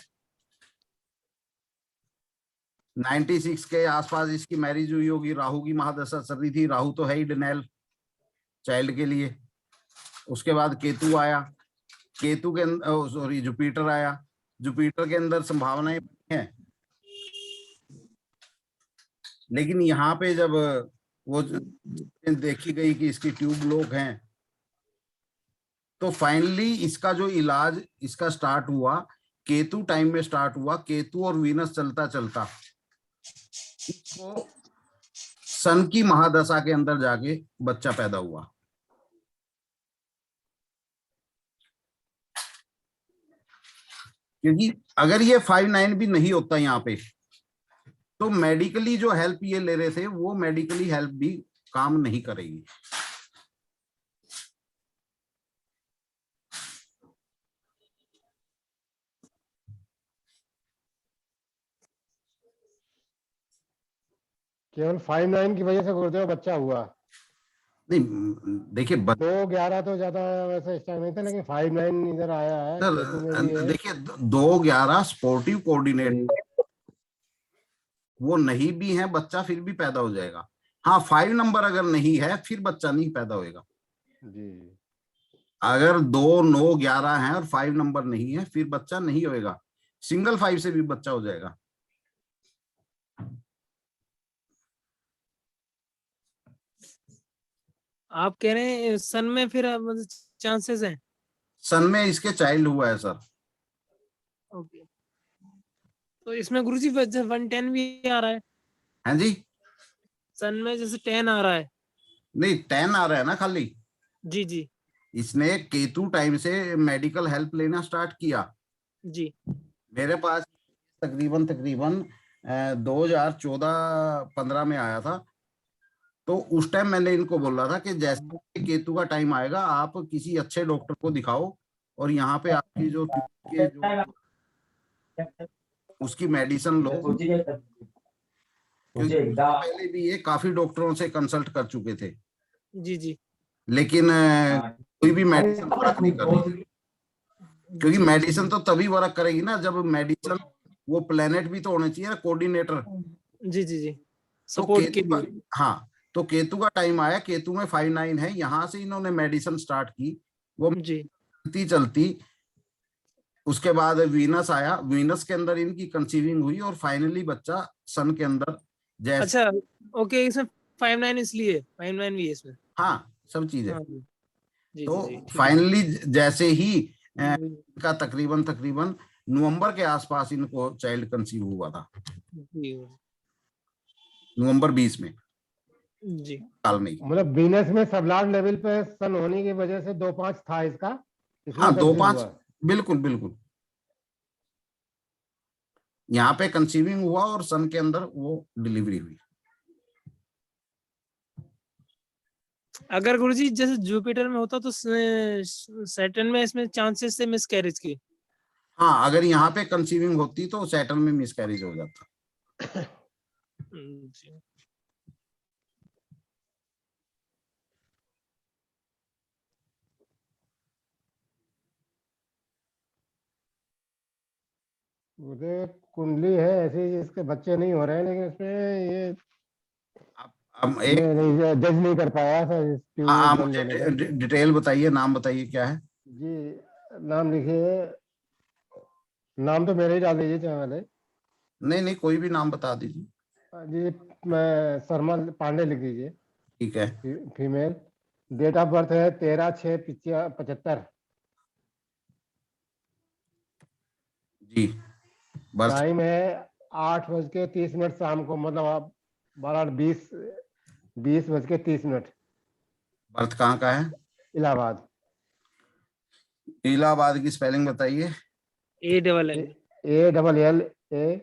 96 के आसपास इसकी मैरिज हुई होगी, राहु की महादशा चल रही थी, राहु तो है ही डिनेल चाइल्ड के लिए। उसके बाद केतु आया, केतु के अंदर सॉरी जुपिटर आया, जुपिटर के अंदर संभावनाएं हैं, लेकिन यहाँ पे जब वो देखी गई कि इसकी ट्यूब ब्लॉक हैं, तो फाइनली इसका जो इलाज इसका स्टार्ट हुआ केतु टाइम में स्टार्ट हुआ। केतु और वीनस चलता चलता इसको सन की महादशा के अंदर जाके बच्चा पैदा हुआ। क्योंकि अगर ये 5 9 भी नहीं होता यहाँ पे तो मेडिकली जो हेल्प ये ले रहे थे वो मेडिकली हेल्प भी काम नहीं करेगी। केवल 5 9 की वजह से गुरुदेव बच्चा हुआ। नहीं देखिए 2 11 तो ज्यादा वैसे स्टार्ट नहीं था, लेकिन 5 9 इधर आया है। देखिए 2 11 स्पोर्टिव कोऑर्डिनेट वो नहीं भी है, बच्चा फिर भी पैदा हो जाएगा। हाँ 5 नंबर अगर नहीं है फिर बच्चा नहीं पैदा होएगा जी। अगर 2 9 11 है और 5 नंबर नहीं है फिर बच्चा नहीं होएगा, सिंगल 5 से भी बच्चा हो जाएगा। आप कह रहे हैं सन में फिर चांसेस हैं? सन में इसके चाइल्ड हुआ है सर। ओके, तो इसमें गुरुजी 110 भी आ रहा है? हैं जी? सन में जैसे 10 आ रहा है। नहीं 10 आ रहा है ना खाली। जी जी। इसने केतु टाइम से मेडिकल हेल्प लेना स्टार्ट किया। जी। मेरे पास तकरीबन 2014-15 में आया था। तो उस टाइम मैंने इनको बोला था कि जैसे केतु का टाइम आएगा आप किसी अच्छे डॉक्टर को दिखाओ और यहाँ पे आपकी जो उसकी मेडिसिन लो, क्योंकि पहले भी ये काफी डॉक्टरों से कंसल्ट कर चुके थे, जी जी। लेकिन कोई भी मेडिसिन वर्क नहीं कर रही, क्योंकि मेडिसिन तो तभी वर्क करेगी ना जब मेडिसिन, वो प्लेनेट भी तो होने चाहिए ना कोऑर्डिनेटर। जी जी जी, तो सपोर्ट के केतु लिए। का, हाँ, तो केतु का टाइम आया, केतु में 5-9 है, यहाँ से इन्होंने मेडिसिन स्टार्ट की, वो जी चलती चलती उसके बाद वीनस आया, वीनस के अंदर इनकी कंसीविंग हुई और फाइनली बच्चा सन के अंदर जैसे। अच्छा ओके, इसमें 5-9 इसलिए 5-9 भी है इसमें। हाँ, सब चीजें। हाँ, जी जी तो जी, ठीक है। फाइनली जैसे ही का तकरीबन नवंबर के आसपास इनको चाइल्ड कंसीव हुआ था, जी नवंबर 20 में, जी। साल में ही। मतलब वीनस में सबलार्ज लेवल पे सन होने की वजह से 2-5 था इसका, इसलिए हाँ, conceive 2-5, हुआ। बिल्कुल बिल्कुल, यहाँ पे कंसीविंग हुआ और सन के अंदर वो डिलीवरी हुई। अगर गुरुजी जैसे जुपिटर में होता तो सैटर्न में इसमें चांसेस थे मिस कैरेज की। हाँ, अगर यहाँ पे कंसीविंग होती तो सैटर्न में मिसकैरेज हो जाता। जी। मुझे कुंडली है ऐसी जिसके बच्चे नहीं हो रहे हैं, लेकिन इसमें ये अब एक मैं नहीं जज नहीं कर पाया था इस ट्यूब आप बंद मुझे होने का। डिटेल बताइए, नाम बताइए क्या है। जी नाम लिखिए, नाम तो मेरे ही डाल दीजिए चाहे वाले। नहीं नहीं, कोई भी नाम बता दीजिए। जी मैं शर्मा पांडे लिख दीजिए। ठीक है। फीमेल, डेट ऑफ बर्थ है 13/6/75। जी, बर्थ टाइम है 8:30 शाम को, मतलब आप 20:20 बर्थ कहाँ का है? इलाहाबाद। इलाहाबाद की स्पेलिंग बताइए। ALL AAAHBAD।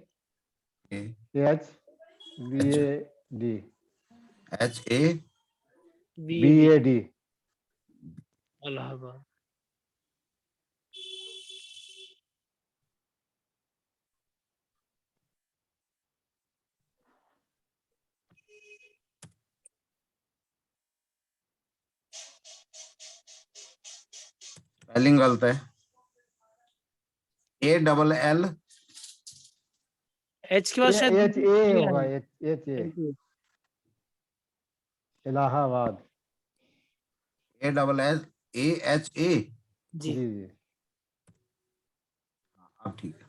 इलाहाबाद। स्पेलिंग गलत है, ALL H के बाद शायद HA होगा, HA इलाहाबाद। ALLAHA। जी। जी जी। अब ठीक है।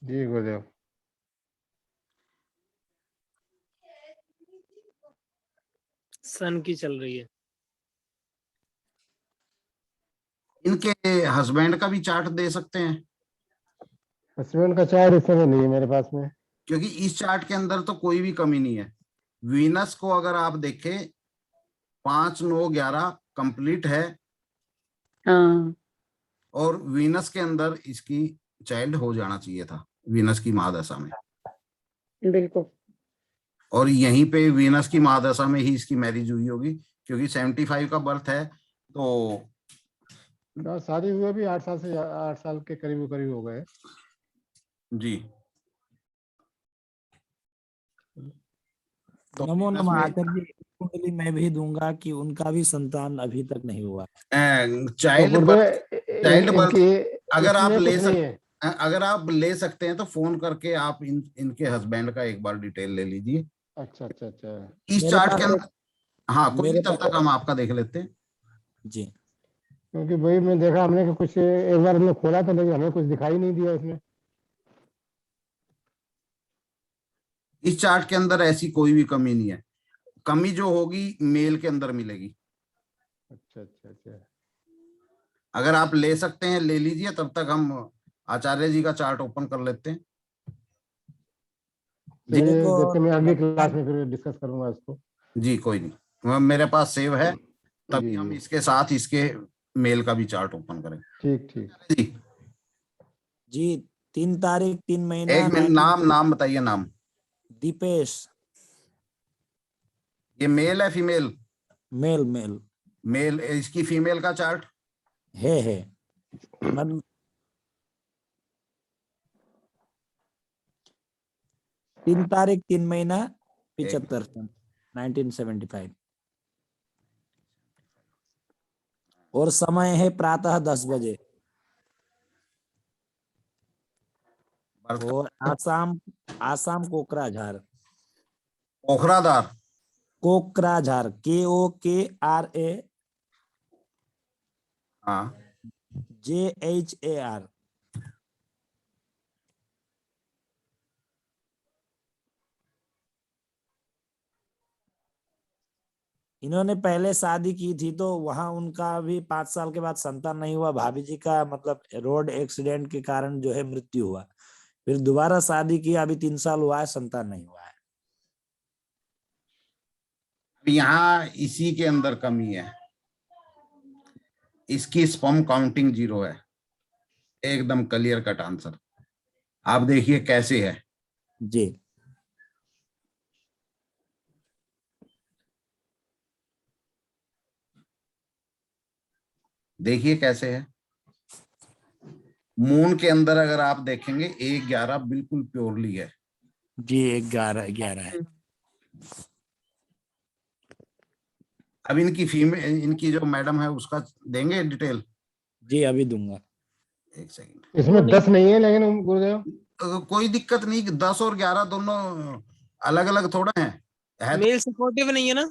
जी गुरुदेव। सन की चल रही है। इनके हस्बैंड का भी चार्ट दे सकते हैं, हस्बैंड का चार्ट इस समय नहीं है मेरे पास में, क्योंकि इस चार्ट के अंदर तो कोई भी कमी नहीं है। वीनस को अगर आप देखें 5-9-11 कंप्लीट है, हाँ और वीनस के अंदर इसकी चाइल्ड हो जाना चाहिए था, वीनस की महादशा में। बिल्कुल। और यहीं पे वीनस की महादशा में ही इसकी मैरिज हुई होगी, क्योंकि 75 का बर्थ है, तो शादी हुए भी 8 साल के करीब हो गए। जी। तो नमो वीनस नमः में आचार्य जी, कुंडली मैं भी दूंगा कि उनका भी संतान अभी तक नहीं हुआ। चाइल्ड बर्थ अगर आप इसमें ले कुछ नहीं है। अगर आप ले सकते हैं तो फोन करके आप इनके हस्बैंड का एक बार डिटेल ले लीजिए। अच्छा अच्छा अच्छा। इस मेरे चार्ट पास के अंदर हाँ कोई नहीं, मेरे तब पास तक हम आपका देख लेते हैं। जी। क्योंकि वही मैं देखा हमने कि कुछ एक बार हमने खोला था लेकिन हमें कुछ दिखाई नहीं दिया इसमें। इस चार्ट के अंदर ऐसी कोई भी कमी नहीं है, कमी जो होगी मेल के अंदर मिलेगी। अच्छा अच्छा अच्छा। अगर आप ले सकते हैं ले लीजिए, तब तक हम आचार्य जी का चार्ट ओपन कर लेते हैं। मेरे चलिए को देखते, मैं अगली लगता क्लास है में फिर डिस्कस करूंगा इसको। जी कोई नहीं, मेरे पास सेव है, जी तभी हम जी इसके साथ इसके मेल का भी चार्ट ओपन करें। ठीक ठीक। जी, जी 3 तारीख 3 महीना एक मिनट, 19। नाम नाम बताइए, नाम। दीपेश। ये मेल है फीमेल? Male male. मेल, इसकी फीमेल का चार्ट? है मतलब 3 तारीख 3 महीना एक 75 सन 1975। और समय है प्रातः 10 बजे। बर्थ और का आसाम आसाम कोकराझार। पोखरादार। कोकराझार KOKRA हाँ JHAR। इन्होंने पहले शादी की थी तो वहां उनका भी 5 साल के बाद संतान नहीं हुआ। भाभी जी का मतलब रोड एक्सीडेंट के कारण जो है मृत्यु हुआ। फिर दोबारा शादी की, अभी 3 साल हुआ है, संतान नहीं हुआ है। यहाँ इसी के अंदर कमी है, इसकी स्पर्म काउंटिंग 0 है, एकदम क्लियर कट आंसर। आप देखिए कैसे है। जी। देखिए कैसे है। मून के अंदर अगर आप देखेंगे 1-11 बिल्कुल प्योरली है। जी 11 11 है। अब इनकी फीमेल, इनकी जो मैडम है उसका देंगे डिटेल? जी अभी दूंगा। एक सेकंड। इसमें 10 नहीं है लेकिन गुरुदेव। कोई दिक्कत नहीं, 10 और 11 दोनों अलग अलग थोड़ा है तो। मेल सपोर्टिव नहीं है ना?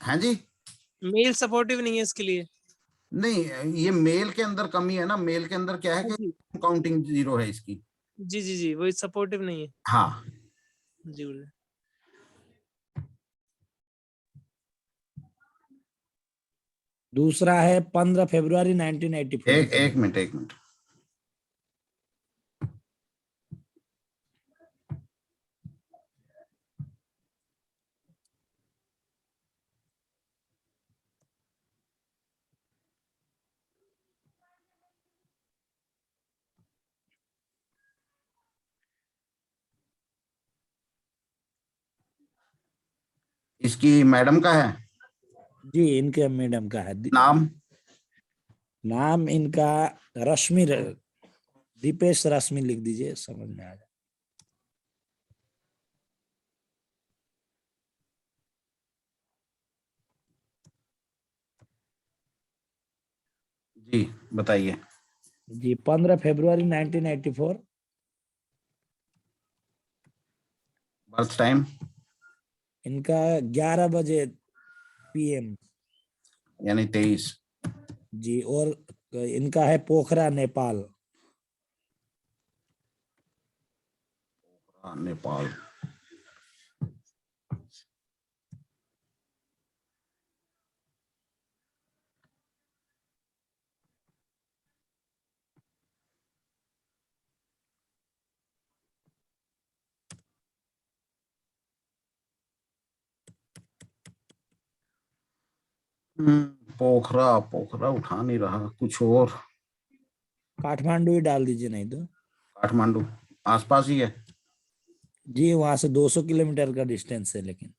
हाँ जी, मेल सपोर्टिव नहीं है इसके लिए। नहीं ये मेल के अंदर कमी है ना, मेल के अंदर क्या है हाँ कि जी काउंटिंग 0 है इसकी। जी जी जी, वही सपोर्टिव नहीं है। हाँ जी बोलिए। दूसरा है 15 फरवरी 1984। एक मिनट, एक मिनट। इसकी मैडम का है जी इनके मैडम का है। नाम? नाम इनका रश्मि दीपेश रश्मि लिख दीजिए, समझ में आ जाए। जी बताइए। जी 15 फरवरी 1984। Birth time? इनका 11 बजे PM। यानी 23। जी और इनका है पोखरा नेपाल। नेपाल। पोखरा पोखरा उठा नहीं रहा, कुछ और। काठमांडू ही डाल दीजिए नहीं तो। काठमांडू आसपास ही है। जी वहां से 200 किलोमीटर का डिस्टेंस है लेकिन।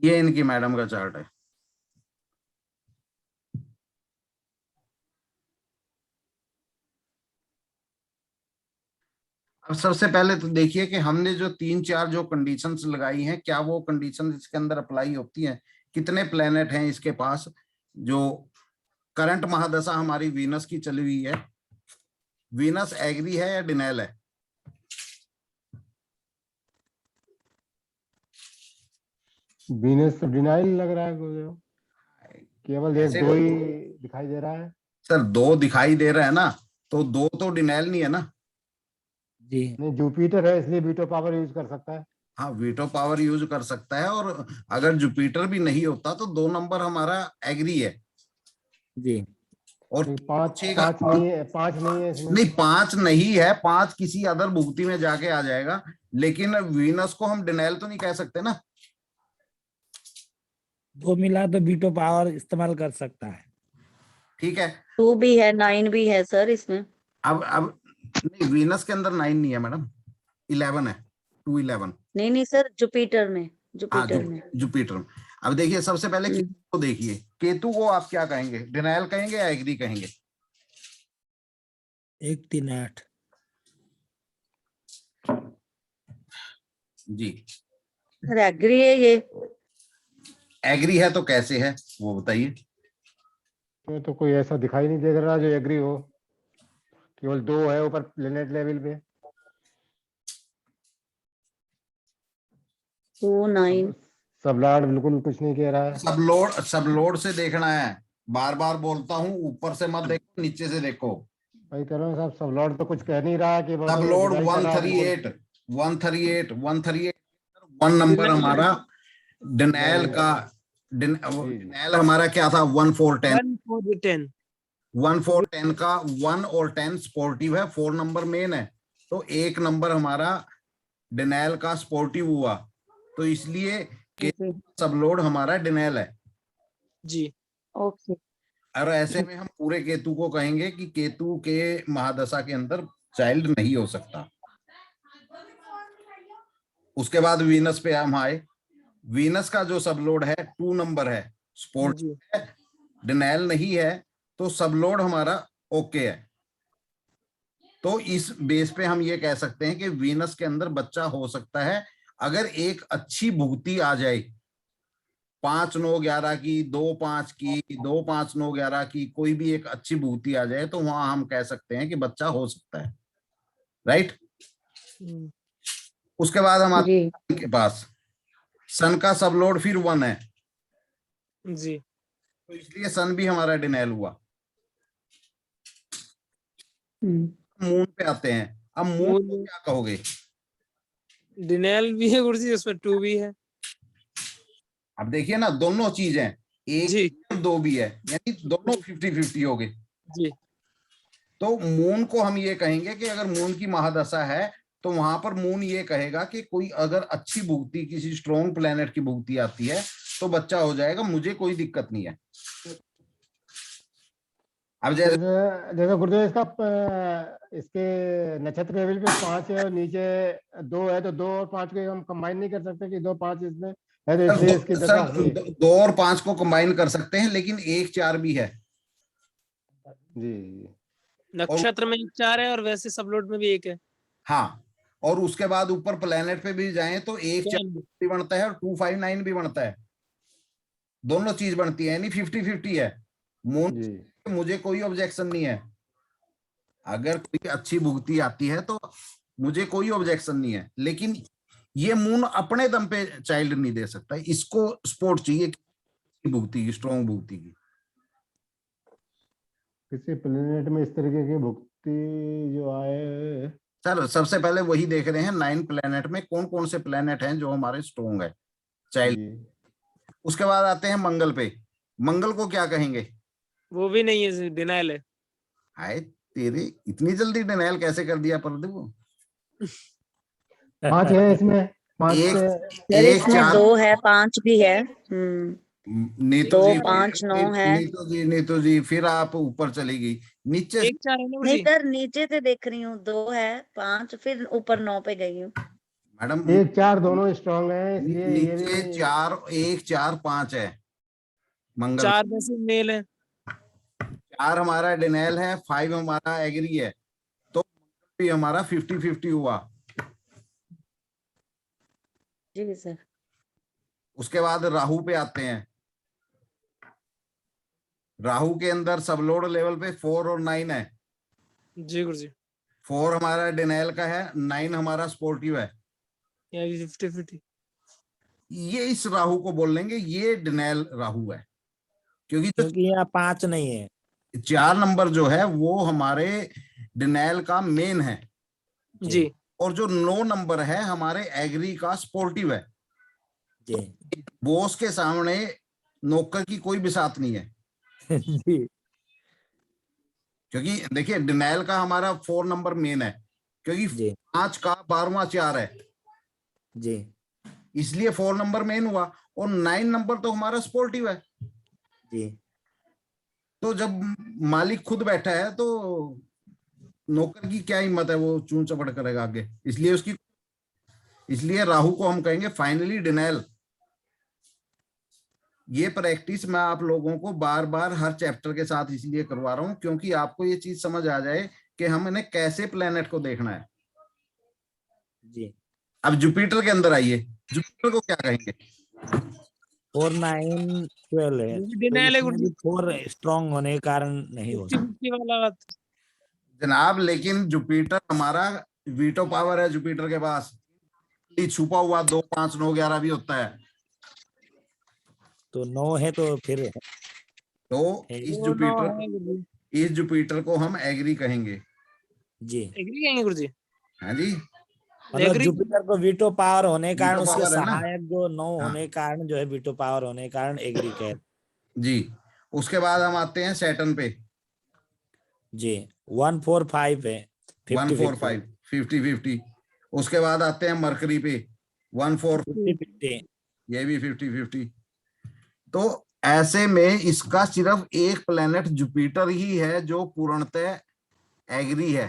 ये इनकी मैडम का चार्ट है। अब सबसे पहले तो देखिए कि हमने जो 3-4 जो कंडीशंस लगाई हैं, क्या वो कंडीशंस इसके अंदर अप्लाई होती हैं। कितने प्लेनेट हैं इसके पास। जो करंट महादशा हमारी वीनस की चली हुई है, वीनस एग्री है या डिनाइल है? वीनस डिनाइल लग रहा है गुरुदेव, केवल एक ऐसे दो ही दिखाई दे रहा है। सर 2 दिखाई दे रहा है ना, तो 2 तो डिनाइल नहीं है ना। जी नहीं, जुपिटर है इसलिए वीटो पावर यूज कर सकता है। हाँ, वीटो पावर यूज कर सकता है, और अगर जुपिटर भी नहीं होता तो 2 नंबर हमारा एग्री है। जी और नहीं, पाँच छह का- पाँच नहीं है इसमें। नहीं, 5 नहीं है, 5 किसी अदर भुक्ति में जाके आ जाएगा, लेकिन वीनस को हम डिनाइल तो नहीं कह सकते ना। 2 मिला तो बीटो पावर इस्तेमाल कर सकता है। ठीक है। 2 भी है, 9 भी है सर इसमें। अब नहीं, वीनस के अंदर 9 नहीं है मैडम, 11 है, 211। नहीं सर, जुपिटर में, हाँ, जुपिटर में। जुपिटर में। अब देखिए सबसे पहले हम्म। केतु को देखिए, केतु को आप क्या कहेंगे, डिनाइल कहेंगे या एग्री कहेंगे? 1 3 8 जी, सर एग्री है ये। एग्री है तो कैसे है वो बताइए। ये तो कोई ऐसा दिखाई नहीं दे रहा जो एग्री हो, केवल 2 है ऊपर प्लेनेट लेवल पे। 2 9। सबलॉर्ड बिल्कुल कुछ नहीं कह रहा है। सब लोड से देखना है, बार बार बोलता हूं, ऊपर से मत देखो, नीचे से देखो। भाई कह रहा हूँ साहब, सबलॉर्ड तो कुछ कह नहीं रहा कि सब लोड 138 1 नंबर हमारा डिनाइल का। डिनाइल हमारा क्या था, 1 4 10। 1 4 10 1 4 10 का 1 और 10 स्पोर्टिव है, 4 नंबर मेन है, तो 1 नंबर हमारा डिनाइल का स्पोर्टिव हुआ, तो इसलिए सब लोड हमारा डिनाइल है। जी ओके। और ऐसे में हम पूरे केतु को कहेंगे कि केतु के महादशा के अंदर चाइल्ड नहीं हो सकता। उसके बाद वीनस पे हम आए। वीनस का जो सबलोड है 2 नंबर है, स्पोर्टिव है, डिनाइल नहीं है, तो सबलोड हमारा ओके है। तो इस बेस पे हम ये कह सकते हैं कि वीनस के अंदर बच्चा हो सकता है, अगर एक अच्छी भुक्ति आ जाए 5 9 11 की, 2 5 की, 2 5 9 11 की, कोई भी एक अच्छी भुक्ति आ जाए, तो वहां हम कह सकते हैं कि बच्चा हो सकता है। राइट। उसके बाद हम आते हैं के पास, सन का सबलोड फिर 1 है, जी तो इसलिए सन भी हमारा डिनाइल हुआ। मून पे आते हैं। अब मून को क्या कहोगे? डिनाइल भी है गुरुजी, उसमें 2 भी है। अब देखिए ना, दोनों चीज है, एक जी 2 भी है, यानी दोनों 50-50 हो गए। जी तो मून को हम ये कहेंगे कि अगर मून की महादशा है, तो वहां पर मून ये कहेगा कि कोई अगर अच्छी भुक्ति, किसी स्ट्रॉन्ग प्लेनेट की भुक्ति आती है तो बच्चा हो जाएगा, मुझे कोई दिक्कत नहीं है। अब जैसे जैसे गुरुदेव इसका इसके नक्षत्र लेवल पे 5 है और नीचे 2 है, तो 2 और 5 को हम कंबाइन नहीं कर सकते कि 2 5 इसमें है, तो इसलिए इसकी दशा होगी। 2 और 5 को कंबाइन कर सकते हैं, लेकिन 1 4 भी है जी। नक्षत्र में 1 4 है और वैसे सबलोड में भी 1 है। हाँ, और उसके बाद ऊपर प्लेनेट पे भी जाएं तो 1 4 भी बनता है और 2 5 9 भी बनता है, दोनों चीज बनती है, यानी 50-50 है। मून मुझे कोई ऑब्जेक्शन नहीं है, अगर कोई अच्छी भुक्ति आती है तो मुझे कोई ऑब्जेक्शन नहीं है, लेकिन ये मून अपने दम पे चाइल्ड नहीं दे सकता, इसको सपोर्ट चाहिए भुक्ति की, स्ट्रॉन्ग भुक्ति की। किसी प्लेनेट में इस तरीके की भुक्ति जो आए, सर सबसे पहले वही देख रहे हैं 9 प्लेनेट में कौन कौन से प्लेनेट हैं जो हमारे स्ट्रॉन्ग है चाइल्ड। उसके बाद आते हैं मंगल पे। मंगल को क्या कहेंगे? वो भी नहीं है, डिनाइल है। हाय तेरे, इतनी जल्दी डिनाइल कैसे कर दिया प्रदीप? 5 है इसमें, 5 1 4 2 है, 5 भी है। नीतू 2 जी, 5 9 है। नीतू जी फिर आप ऊपर चली गई, नीचे 1 4 है ना नहीं सर, नीचे से देख रही हूँ, 2 है, 5, फिर ऊपर 9 पे गई हूँ। मैडम 1 4 दोनों स्ट्रांग है, इसलिए ये नीचे भी 4 1 4 5 है मंगल। 4 दशा मेल है। 4 हमारा डिनेल है, 5 हमारा एग्री है, तो भी हमारा 50-50 हुआ। जी सर। उसके बाद राहु पे आते हैं। राहु के अंदर सबलोड लेवल पे 4 और 9 है। जी गुरुजी। 4 हमारा डिनेल का है, 9 हमारा स्पोर्टिव है। यहाँ भी 50-50। ये इस राहु को बोल लेंगे ये डिनेल राहु है, क्योंकि जो क्योंकि यहाँ 5 नहीं है। 4 नंबर जो है वो हमारे डिनेल का मेन है, जी और जो 9 नंबर है हमारे एग्री का स्पोर्टिव है। जी बॉस के सामने नौकर की कोई बिसात नहीं है, जी क्योंकि देखिए डिनाइल का हमारा 4 नंबर मेन है, क्योंकि जी 5 का 12वां 4 है, जी इसलिए 4 नंबर मेन हुआ, और 9 नंबर तो हमारा स्पोर्टिव है। जी तो जब मालिक खुद बैठा है तो नौकर की क्या हिम्मत है, वो चूं चपड़ करेगा आगे, इसलिए राहु को हम कहेंगे फाइनली डिनाइल। ये प्रैक्टिस मैं आप लोगों को बार बार हर चैप्टर के साथ इसलिए करवा रहा हूं क्योंकि आपको ये चीज समझ आ जाए कि हम इन्हें कैसे प्लेनेट को देखना है। जी। अब जुपिटर के अंदर आइए, जुपिटर को क्या कहेंगे? 4 9 12 है, तो डिनाइल है इसमें गुरुजी। भी 4 स्ट्रांग होने के कारण नहीं हो सकता 50-50 वाला बात। जनाब लेकिन जुपिटर हमारा वीटो पावर है, जुपिटर के पास छुपा हुआ 2 5 9 11 भी होता है। तो 9 है तो फिर तो है। वो 9 है गुरुजी। इस जुपिटर को हम एग्री कहेंगे। जी एग्री कहेंगे गुरुजी। हाँ जी, मतलब एग्री। जुपिटर को वीटो पावर होने के कारण वीटो उसके पावर है ना। सहायक जो 9 हाँ होने के कारण जो है वीटो पावर होने के कारण एग्री कह। जी। उसके बाद हम आते हैं सैटर्न पे। जी 1 4 5 है 1 50 4 50 5 50-50। उसके बाद आते हैं मरकरी पे 1 4, 50 ये भी 50-50। तो ऐसे में इसका सिर्फ एक प्लेनेट जुपिटर ही है जो पूर्णतः एग्री है।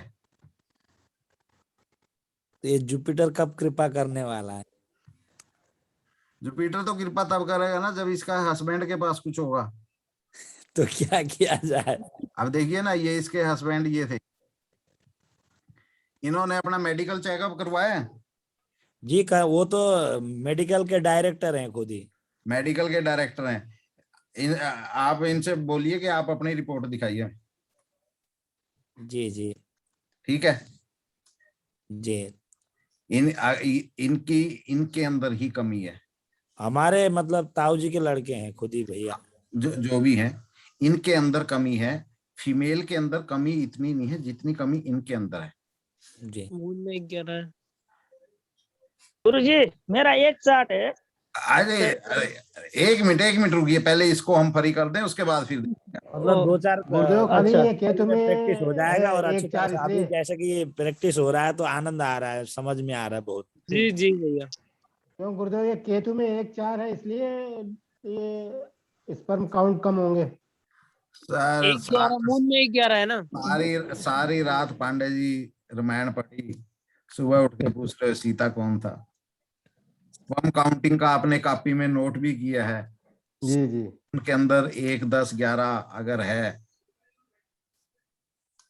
तो ये जुपिटर कब कृपा करने वाला है? जुपिटर तो कृपा तब करेगा ना जब इसका हस्बैंड के पास कुछ होगा। तो क्या किया जाए? अब देखिए ना, ये इसके हस्बैंड ये थे, इन्होंने अपना मेडिकल चेकअप करवाया। जी का वो तो मेडिकल के डायरेक्टर हैं खुद ही। मेडिकल के डायरेक्टर हैं। आप इनसे बोलिए कि आप अपनी रिपोर्ट दिखाइए। जी जी ठीक है। जी। इनकी इनके अंदर ही कमी है। हमारे मतलब ताऊ जी के लड़के हैं खुद ही भैया। जो भी है, इनके अंदर कमी है। फीमेल के अंदर कमी इतनी नहीं है जितनी कमी इनके अंदर है। जी मून में 11 है। गुरुजी मेरा एक चार्ट है। अरे एक मिनट रुकिए, पहले इसको हम फ्री कर दें, उसके बाद फिर मतलब 2 4 गुरुदेव खाली अच्छा। ये केतु में प्रैक्टिस हो जाएगा और अच्छी एक तरह 4 से अभी इसलिए। जैसे कि ये प्रैक्टिस हो रहा है तो आनंद आ रहा है, समझ में आ रहा है बहुत। जी जी भैया। क्यों गुरुदेव, ये केतु में 1 4 है इसलिए ये स्पर्म काउंट कम होंगे। सर 1-11 मून में 1-11 है ना। सारी सारी रात पांडे जी रामायण पढ़ी, सुबह उठ के पूछ रहे हो सीता कौन था। स्पर्म काउंटिंग का आपने कॉपी में नोट भी किया है, जी जी। उनके अंदर 1 10 11 अगर है।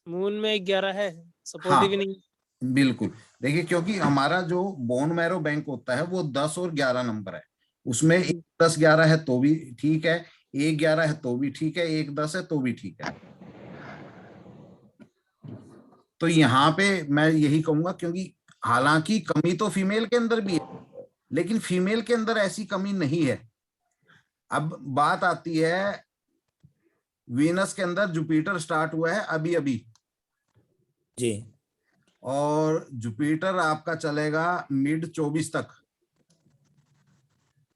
मून में 11 है, हाँ सपोर्टिव ही नहीं। बिल्कुल। देखिए क्योंकि हमारा जो बोन मैरो बैंक होता है वो 10 और 11 नंबर है, उसमें 1 10 11 है तो भी ठीक है, 1 11 है तो भी ठीक है, 1 10 है तो भी ठीक है। तो यहाँ पे मैं यही कहूंगा, क्योंकि हालांकि कमी तो फीमेल के अंदर भी है लेकिन फीमेल के अंदर ऐसी कमी नहीं है। अब बात आती है, वीनस के अंदर जुपिटर स्टार्ट हुआ है अभी अभी, जी और जुपिटर आपका चलेगा मिड 24 तक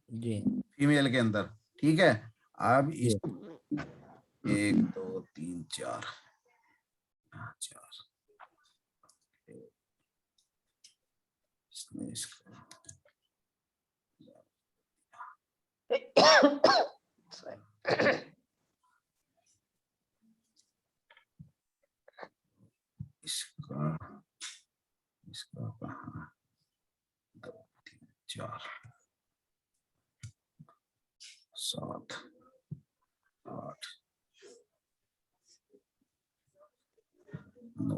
जी फीमेल के अंदर। ठीक है। अब जी इस 1 2 3 4 4 इसने इसका इसका इसका कहाँ 7 8 9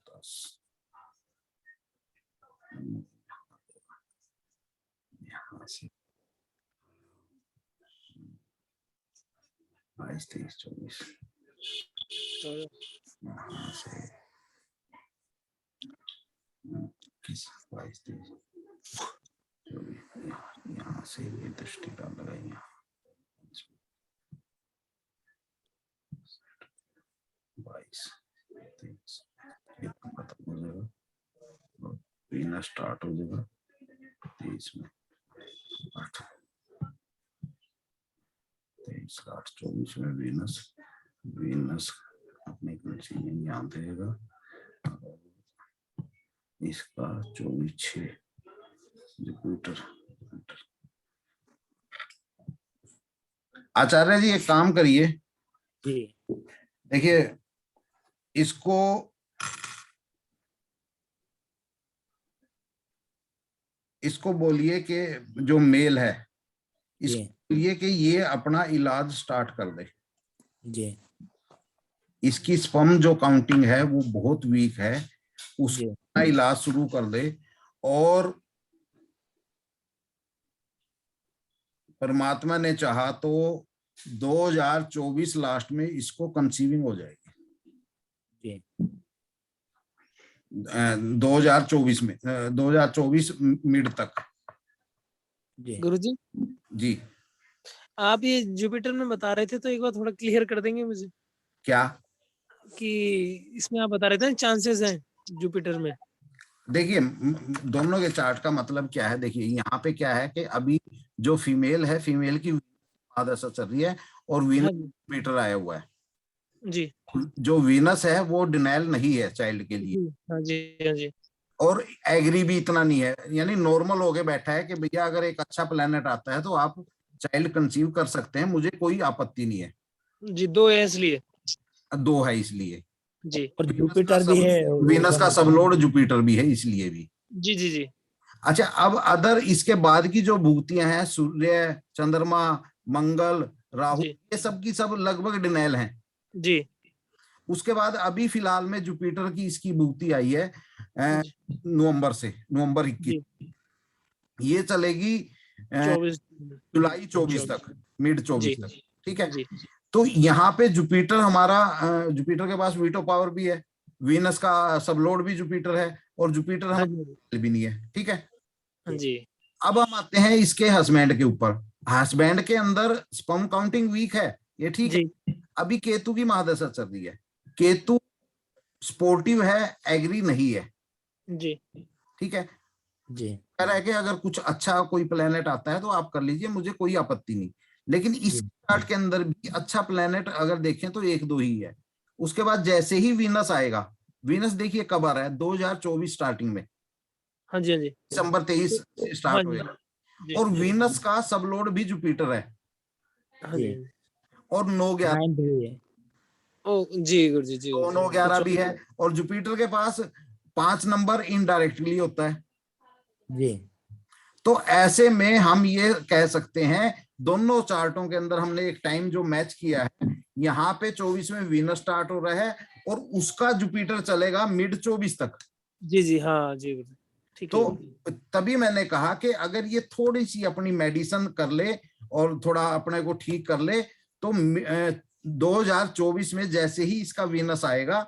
10 यहाँ से 22 23 24 यहाँ से 22 23 यहाँ से ये दृष्टि डाल लगाई यहाँ 22 23 खत्म हो जाएगा, वीनस स्टार्ट हो जाएगा 23 में 8 23 8 24 में वीनस अपने कंसीविंग यहाँ देगा, इसका 24 6 जुपिटर। आचार्य जी एक काम करिए, जी देखिए इसको बोलिए कि जो मेल है इसको बोलिए कि ये अपना इलाज स्टार्ट कर दे। जी इसकी स्पर्म जो काउंटिंग है वो बहुत वीक है, उसका इलाज शुरू कर दे और परमात्मा ने चाहा तो 2024 लास्ट में इसको कंसीविंग हो जाएगी। जी 2024 में 2024 मिड तक। जी गुरुजी जी आप ये जुपिटर में बता रहे थे तो एक बार थोड़ा क्लियर कर देंगे मुझे क्या? कि इसमें आप बता रहे थे चांसेस हैं जुपिटर में। देखिए दोनों के चार्ट का मतलब क्या है, देखिए यहाँ पे क्या है कि अभी जो फीमेल है, फीमेल की आदशा चल रही है और वीनस जुपिटर आया हुआ है। जी जो वीनस है वो डिनाइल नहीं है चाइल्ड के लिए। हाँ जी हाँ जी। और एग्री भी इतना नहीं है, यानी नॉर्मल हो के बैठा है कि भैया अगर एक अच्छा प्लेनेट आता है तो आप चाइल्ड कंसीव कर सकते हैं, मुझे कोई आपत्ति नहीं है। जी 2 है इसलिए। 2 है इसलिए जी और जुपिटर भी है, वीनस का सबलोड जुपिटर भी है इसलिए भी। जी जी जी। अच्छा अब अदर इसके बाद की जो भूतियां हैं, सूर्य चंद्रमा मंगल राहु, ये सब की सब लगभग डिनाइल हैं। जी उसके बाद अभी फिलहाल में जुपिटर की इसकी भूति आई है नवंबर 21, ये चलेगी 24 जुलाई 24 तक, मिड 24 तक। ठीक है, जी। तो यहाँ पे जुपिटर हमारा जुपिटर के पास वीटो पावर भी है, वीनस का सबलोड भी जुपिटर है और जुपिटर हमारा भी नहीं है। ठीक है जी। अब हम आते हैं इसके हस्बैंड के ऊपर। हस्बैंड के अंदर स्पर्म काउंटिंग वीक है, ये ठीक है। अभी केतु की महादशा चल रही है, केतु स्पोर्टिव है, एग्री नहीं है। जी ठीक है जी कह रहा है कि अगर कुछ अच्छा कोई प्लेनेट आता है तो आप कर लीजिए, मुझे कोई आपत्ति नहीं। लेकिन इस चार्ट के अंदर भी अच्छा प्लेनेट अगर देखें तो 1 2 ही है। उसके बाद जैसे ही वीनस आएगा, वीनस देखिए कब आ रहा है 2024 स्टार्टिंग में। हाँ जी हाँ जी। दिसंबर 23 से स्टार्ट होएगा और वीनस का सबलोड भी जुपिटर है। हाँ जी और 9-11 ओ जी गुरुजी जी 9-11 भी है और जुपिटर के पास 5 नंबर इनडायरेक्टली होता है। जी तो ऐसे में हम ये कह सकते हैं दोनों चार्टों के अंदर हमने एक टाइम जो मैच किया है, यहाँ पे 24 में वीनस स्टार्ट हो रहा है और उसका जुपिटर चलेगा मिड 24 तक। जी जी हाँ जी ठीक तो है। तभी मैंने कहा कि अगर ये थोड़ी सी अपनी मेडिसिन कर ले और थोड़ा अपने को ठीक कर ले तो 2024 में जैसे ही इसका वीनस आएगा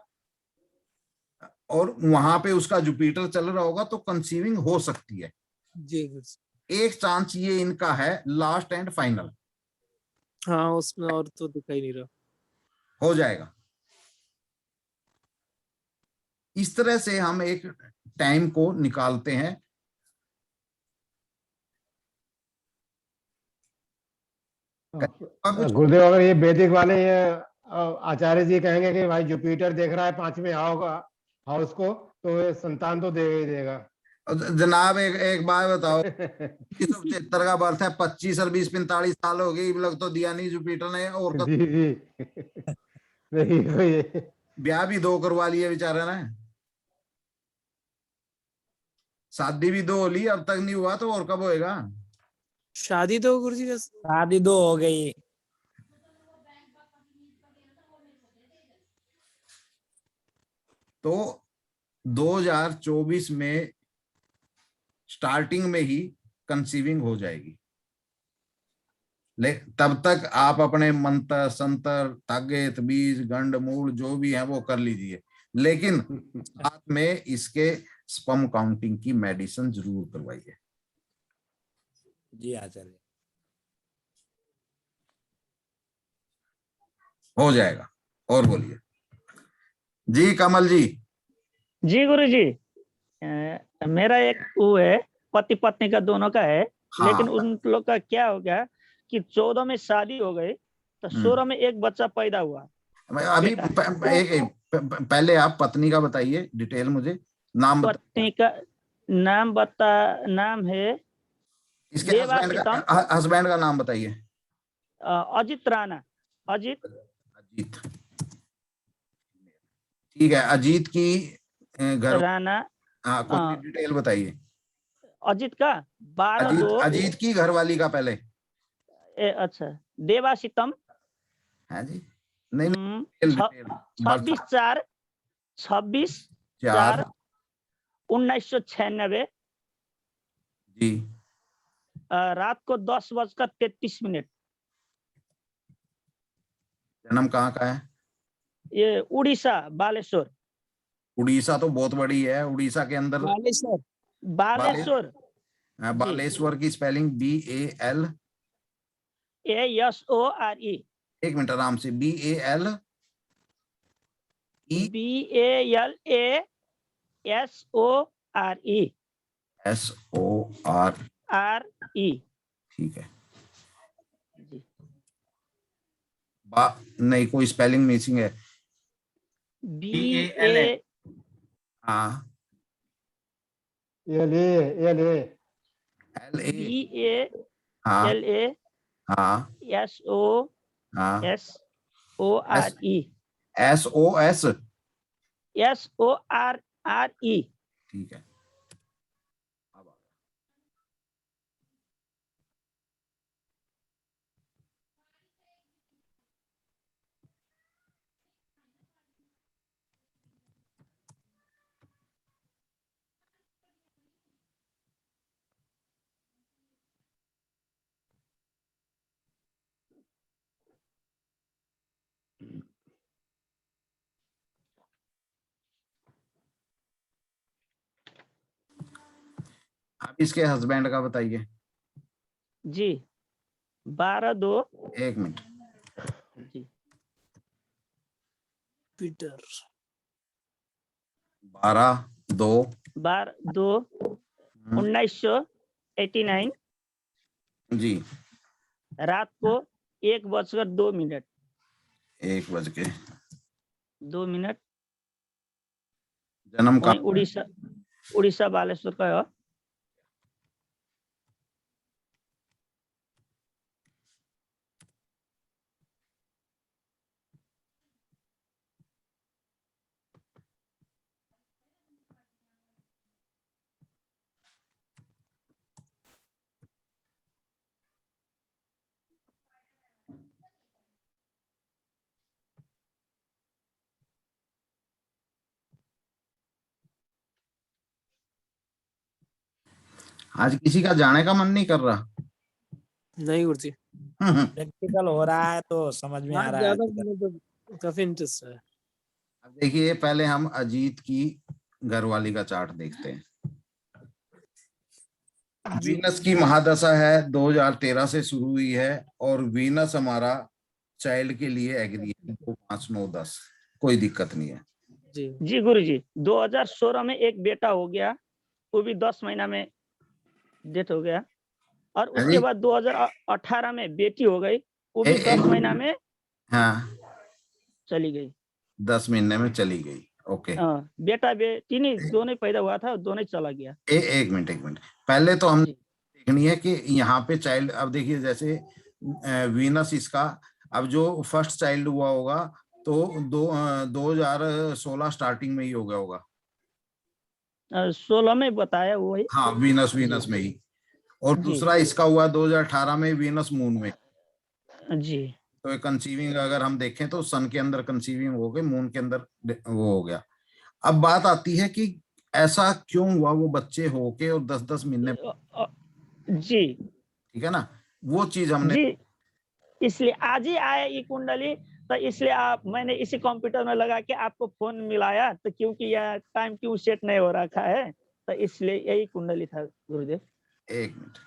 और वहां पे उसका जुपिटर चल रहा होगा तो कंसीविंग हो सकती है। जी एक चांस ये इनका है, लास्ट एंड फाइनल। हाँ उसमें और तो दिखाई नहीं रहा, हो जाएगा। इस तरह से हम एक टाइम को निकालते हैं। गुरुदेव अगर ये वैदिक वाले ये आचार्य जी कहेंगे कि भाई जुपिटर देख रहा है 5वें हाउस को, तो ये संतान तो देगा ही देगा। जनाब एक बात बताओ 75 का बर्थ है, 25 और 20 45 साल हो गई, लग तो दिया नहीं जुपिटर ने। और जी जी ब्याह भी 2 करवा लिए बेचारे ने। शादी भी 2 हो ली, अब तक नहीं हुआ तो और कब होएगा? शादी तो गुरुजी का शादी 2 हो गई। तो 2024 में स्टार्टिंग में ही कंसीविंग हो जाएगी। तब तक आप अपने मंत्र संतर तागे तबीज गंड मूल जो भी है वो कर लीजिए, लेकिन साथ में इसके स्पर्म काउंटिंग की मेडिसिन जरूर करवाइए। जी आचार्य। हो जाएगा। और बोलिए जी कमल जी। जी गुरुजी, मेरा एक वो है, पति पत्नी का दोनों का है। हाँ। लेकिन उन लोग का क्या हो गया कि 14 में शादी हो गई तो 16 में एक बच्चा पैदा हुआ। अभी पहले आप पत्नी का बताइए डिटेल मुझे, नाम पत्नी का नाम है इसके हस्बैंड का नाम बताइए। अजित राणा। अजित ठीक है। अजीत की घर राणा। हाँ कुछ डिटेल बताइए। अजित का 12/2। अजीत की घरवाली का पहले। अच्छा, देवाशीतम। हाँ जी। नहीं 26/4/1996 जी। रात को 10:33। जन्म कहाँ का है? ये उड़ीसा, बालेश्वर। उड़ीसा तो बहुत बड़ी है, उड़ीसा के अंदर बालेश्वर। बालेश्वर की स्पेलिंग BALASORE। एक मिनट आराम से, BALASORE। ठीक है। नहीं कोई स्पेलिंग मिसिंग है। BALA। हाँ LA हाँ SORE। ठीक है। आप इसके हस्बैंड का बताइए। जी 12/2। एक मिनट। जी पीटर 12/2/1989 जी। रात को 1:02। 1:02। जन्म का उड़ीसा बालेश्वर का है। आज किसी का जाने का मन नहीं कर रहा? नहीं गुरुजी। प्रैक्टिकल हो रहा है तो समझ में आ रहा है। तो काफी इंटरेस्ट है। अब देखिए पहले हम अजीत की घरवाली का चार्ट देखते हैं। वीनस की महादशा है 2013 से शुरू हुई है और वीनस हमारा चाइल्ड के लिए एग्री है 2, 5, 9, 10। कोई दिक्कत नहीं है। जी गुरुजी 2016 में एक बेटा हो गया, वो भी 10 महीना में डेथ हो गया। और उसके बाद 2018 में बेटी हो गई, वो भी 10 महीना में चली गई। 10 महीने में चली गई। ओके। बेटा बेटी नहीं, दोनों पैदा हुआ था, दोनों चला गया। एक मिनट पहले तो हम देखनी है कि यहाँ पे चाइल्ड, अब देखिए जैसे वीनस इसका अब जो फर्स्ट चाइल्ड हुआ होगा तो 2016 स्टार्टिंग में ही हो गया होगा। 16 में बताया वही। हाँ, वीनस में ही। और जी। दूसरा इसका हुआ 2018 में वीनस मून में। जी तो ये कंसीविंग अगर हम देखें तो सन के अंदर कंसीविंग हो गई, मून के अंदर वो हो गया। अब बात आती है कि ऐसा क्यों हुआ वो बच्चे होके और 10-10 महीने, जी ठीक है ना, वो चीज हमने। जी, इसलिए आज ही आया ये कुंडली, तो इसलिए आप मैंने इसी कंप्यूटर में लगा के आपको फोन मिलाया, तो क्योंकि यह टाइम क्यों सेट नहीं हो रखा है, तो इसलिए यही कुंडली था गुरुदेव। एक मिनट,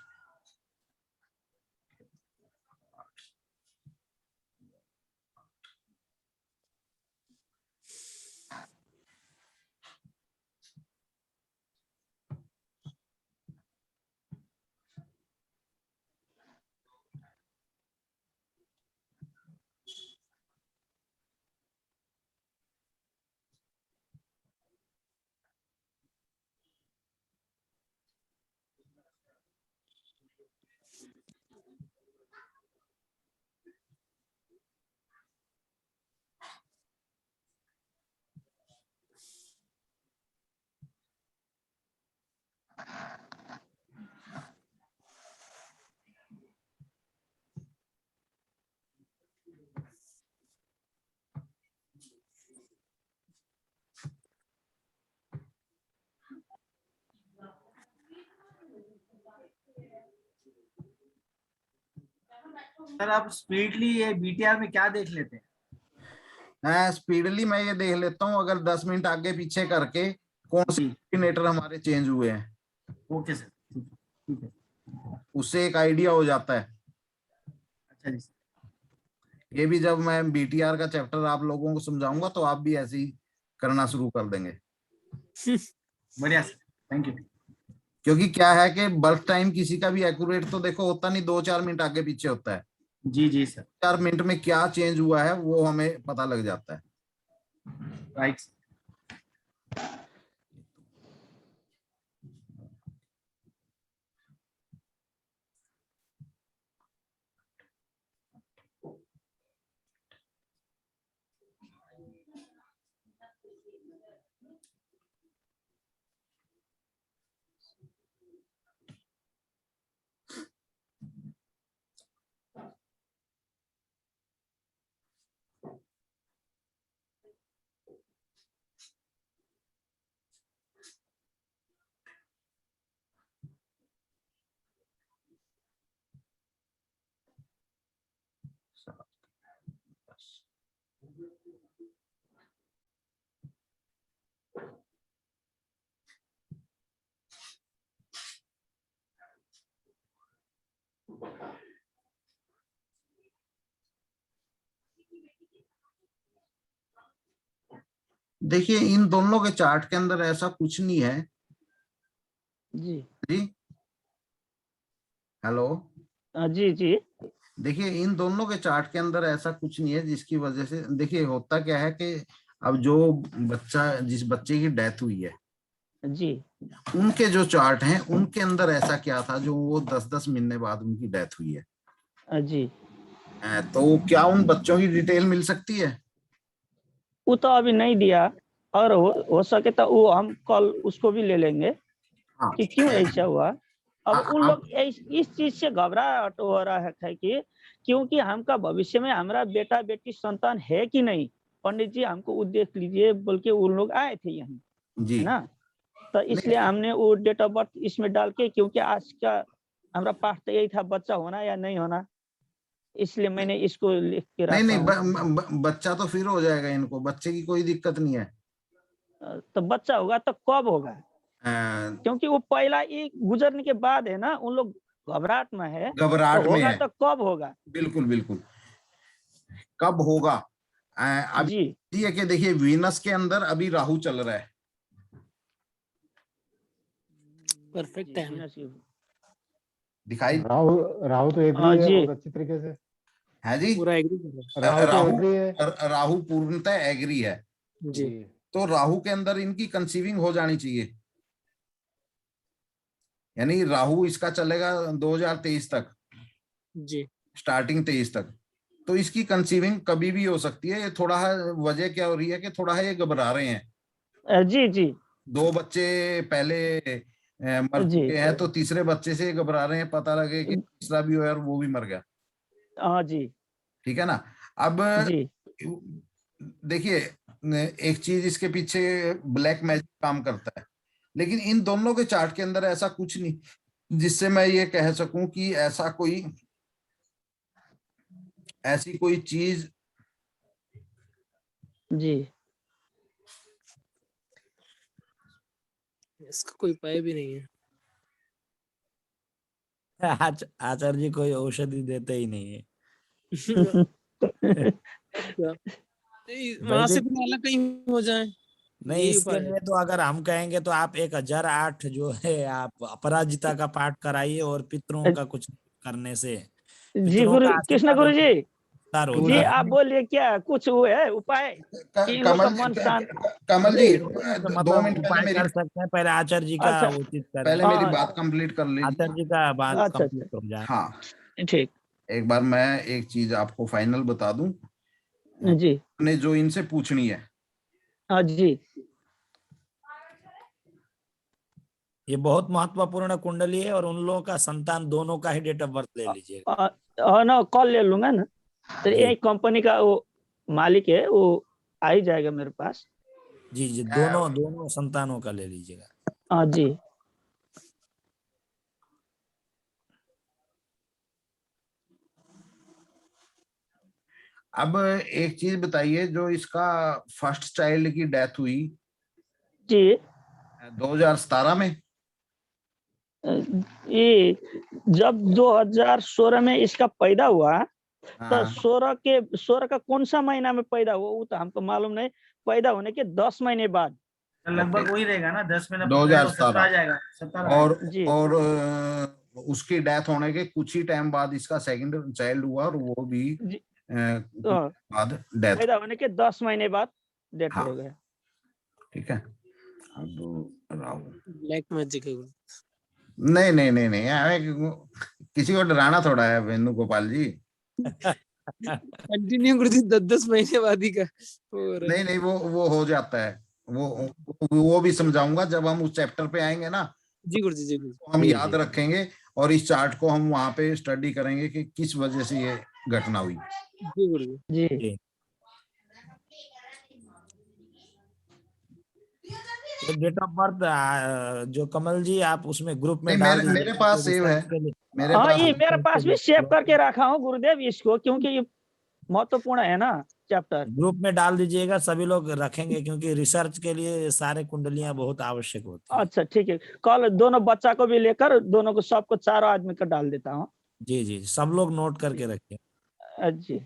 सर आप स्पीडली ये बीटीआर में क्या देख लेते हैं? स्पीडली मैं ये देख लेता हूँ अगर 10 मिनट आगे पीछे करके कौन से ऑल्टरनेटर हमारे चेंज हुए हैं। ओके सर, ठीक है। उससे एक आइडिया हो जाता है। अच्छा जी सर। ये भी जब मैं बीटीआर का चैप्टर आप लोगों को समझाऊंगा तो आप भी ऐसे ही करना शुरू कर देंगे। बढ़िया सर, थैंक यू। क्योंकि क्या है कि बर्थ टाइम किसी का भी एक्यूरेट तो देखो होता नहीं, 2-4 मिनट आगे पीछे होता है। जी जी सर। 4 मिनट में क्या चेंज हुआ है वो हमें पता लग जाता है। राइट। देखिए इन दोनों के चार्ट के अंदर ऐसा कुछ नहीं है जी जी। हेलो। जी जी देखिए इन दोनों के चार्ट के अंदर ऐसा कुछ नहीं है जिसकी वजह से, देखिए होता क्या है कि अब जो बच्चा, जिस बच्चे की डेथ हुई है जी उनके जो चार्ट हैं उनके अंदर ऐसा क्या था जो वो 10-10 महीने बाद उनकी डेथ हुई है। जी। तो क्या उन बच्चों की डिटेल मिल सकती है? वो तो अभी नहीं दिया, और हो सके तो वो हम कल उसको भी ले लेंगे हाँ। कि क्यों ऐसा हुआ। अब उन आप लोग इस चीज से घबराहट हो रहा है कि क्योंकि हमका भविष्य में हमारा बेटा बेटी संतान है कि नहीं, पंडित जी हमको वो देख लीजिए बोल के उन लोग आए थे यहाँ, जी है ना। तो इसलिए हमने वो डेट ऑफ बर्थ इसमें डाल के, क्योंकि आज का हमारा पाठ तो यही था बच्चा होना या नहीं होना, इसलिए मैंने इसको लिख के नहीं रखा नहीं, हूँ। बच्चा तो फिर हो जाएगा, इनको बच्चे की कोई दिक्कत नहीं है। तो बच्चा होगा तो कब होगा? क्योंकि वो पहला ही गुजरने के बाद है ना, उन लोग घबराहट में है, घबराहट तो में होगा है। तो कब होगा? बिल्कुल बिल्कुल, कब होगा। अभी जी ये कि देखिए वीनस के अंदर अभी राहु चल रहा है। परफेक्ट टाइम दिखाई राहु राहु तो एग्री है जी। बहुत अच्छी तरीके से। है जी। पूरा एग्री कर रहा राहु तो एग्री है राहु पूर्णतः एग्री है। है। जी तो राहु के अंदर इनकी कंसीविंग हो जानी चाहिए, यानी राहु इसका चलेगा 2023 तक, जी स्टार्टिंग 23 तक। तो इसकी कंसीविंग कभी भी हो सकती है। ये थोड़ा है, वजह क्या हो रही है कि थोड़ा है ये घबरा रहे हैं। जी जी 2 बच्चे पहले मर जी। चुके हैं, तो तीसरे बच्चे से घबरा रहे हैं, पता लगे कि तीसरा भी हुआ और वो भी मर गया। हाँ जी। ठीक है ना। अब जी। देखिए, एक चीज इसके पीछे ब्लैक मैजिक काम करता है, लेकिन इन दोनों के चार्ट के अंदर ऐसा कुछ नहीं जिससे मैं ये कह सकूं कि ऐसी कोई चीज। जी। इसका कोई उपाय भी नहीं है। आचार्य जी कोई औषधि देते ही नहीं है। वहां से भी अलग कहीं हो जाए, नहीं, यही इसके उपाय है। लिए तो अगर हम कहेंगे तो आप 1008 जो है आप अपराजिता का पाठ कराइए, और पितरों का कुछ करने से जी पितरों गुरु, का कृष्ण आशीर्वाद गुरु जी, विस्तार होता जी है। आप बोलिए क्या कुछ वो है उपाय कि इन लोग का मन शांत। कमल जी, तो 2 मतलब मिनट पहले उपाय मेरी कर सकते हैं, पहले आचार्य जी का अच्छा। उचित करें। पहले मेरी हाँ। बात कंप्लीट कर लीजिए। आचार्य जी का बात अच्छा, कंप्लीट हो जाए। हाँ, ठीक। एक बार मैं एक चीज आपको फाइनल बता दूं, जी। ने जो इनसे पूछनी है। हाँ जी। ये बहुत महत्वपूर्ण कुंडली है, और उन लोगों का संतान दोनों का ही डेट ऑफ बर्थ ले लीजिएगा। ना कॉल ले लूंगा ना, तो जी। एक कंपनी का वो मालिक है, वो आ ही जाएगा मेरे पास। जी जी, दोनों संतानों का ले लीजिएगा। हाँ जी। अब एक चीज बताइए, जो इसका फर्स्ट चाइल्ड की डेथ हुई जी। 2017 में, ये जब 2016 में इसका पैदा हुआ, तो हाँ, 16 का कौन सा महीना में पैदा हुआ वो तो हमको मालूम नहीं। पैदा होने के 10 महीने बाद। लगभग वही रहेगा ना, 10 में 2017 आ जाएगा, 17 और जी। उसकी डेथ होने के कुछ ही टाइम बाद इसका सेकंड चाइल्ड हुआ, और वो भी जी। कुछ बाद डेथ। पैदा होने के 10 महीने बाद डेथ हाँ। हो गया। ठीक है। अब राहुल, ब्लैक मैजिक है वो। नहीं नहीं नहीं नहीं, हमें किसी को डराना थोड़ा है वेणु गोपाल जी। कंटिन्यू गुरुजी 10-10 महीने बाद ही का हो रहा है। नहीं नहीं, वो हो जाता है, वो भी समझाऊंगा जब हम उस चैप्टर पे आएंगे ना, जी गुरुजी, जी गुरुजी। तो हम जी, याद जी। रखेंगे, और इस चार्ट को हम वहां पे स्टडी करेंगे कि किस वजह से ये घटना हुई। जी गुरुजी। जी। जी। ये डेट ऑफ बर्थ जो कमल जी आप उसमें ग्रुप में नहीं, डाल मेरे दीजिए। पास सेव है, मेरे हाँ, पास ये मेरे पास भी सेव करके रखा हूँ गुरुदेव इसको, क्योंकि ये महत्वपूर्ण है ना चैप्टर। ग्रुप में डाल दीजिएगा, सभी लोग रखेंगे, क्योंकि रिसर्च के लिए सारे कुंडलियां बहुत आवश्यक होती है। अच्छा ठीक है, कल दोनों बच्चा को भी लेकर दोनों को सबको 4 आदमी का डाल देता हूँ। जी जी, सब लोग नोट करके रखिए। जी।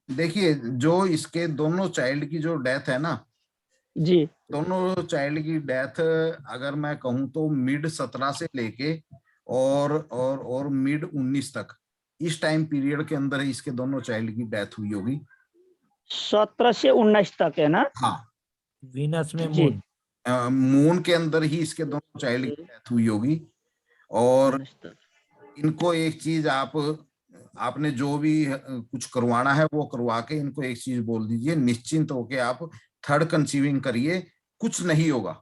देखिए, जो इसके दोनों चाइल्ड की जो डेथ है ना, जी। दोनों चाइल्ड की डेथ अगर मैं कहूं तो मिड 17 से लेके और मिड 19 तक, इस टाइम पीरियड के अंदर ही इसके दोनों चाइल्ड की डेथ हुई होगी। 17 से 19 तक है ना। हाँ, वीनस में जी। मून। मून के अंदर ही इसके दोनों चाइल्ड की डेथ हुई होगी। और 19 तक। इनको एक चीज आपने जो भी कुछ करवाना है वो करवा के इनको एक चीज बोल दीजिए, निश्चिंत होके आप थर्ड कंसीविंग करिए, कुछ नहीं होगा।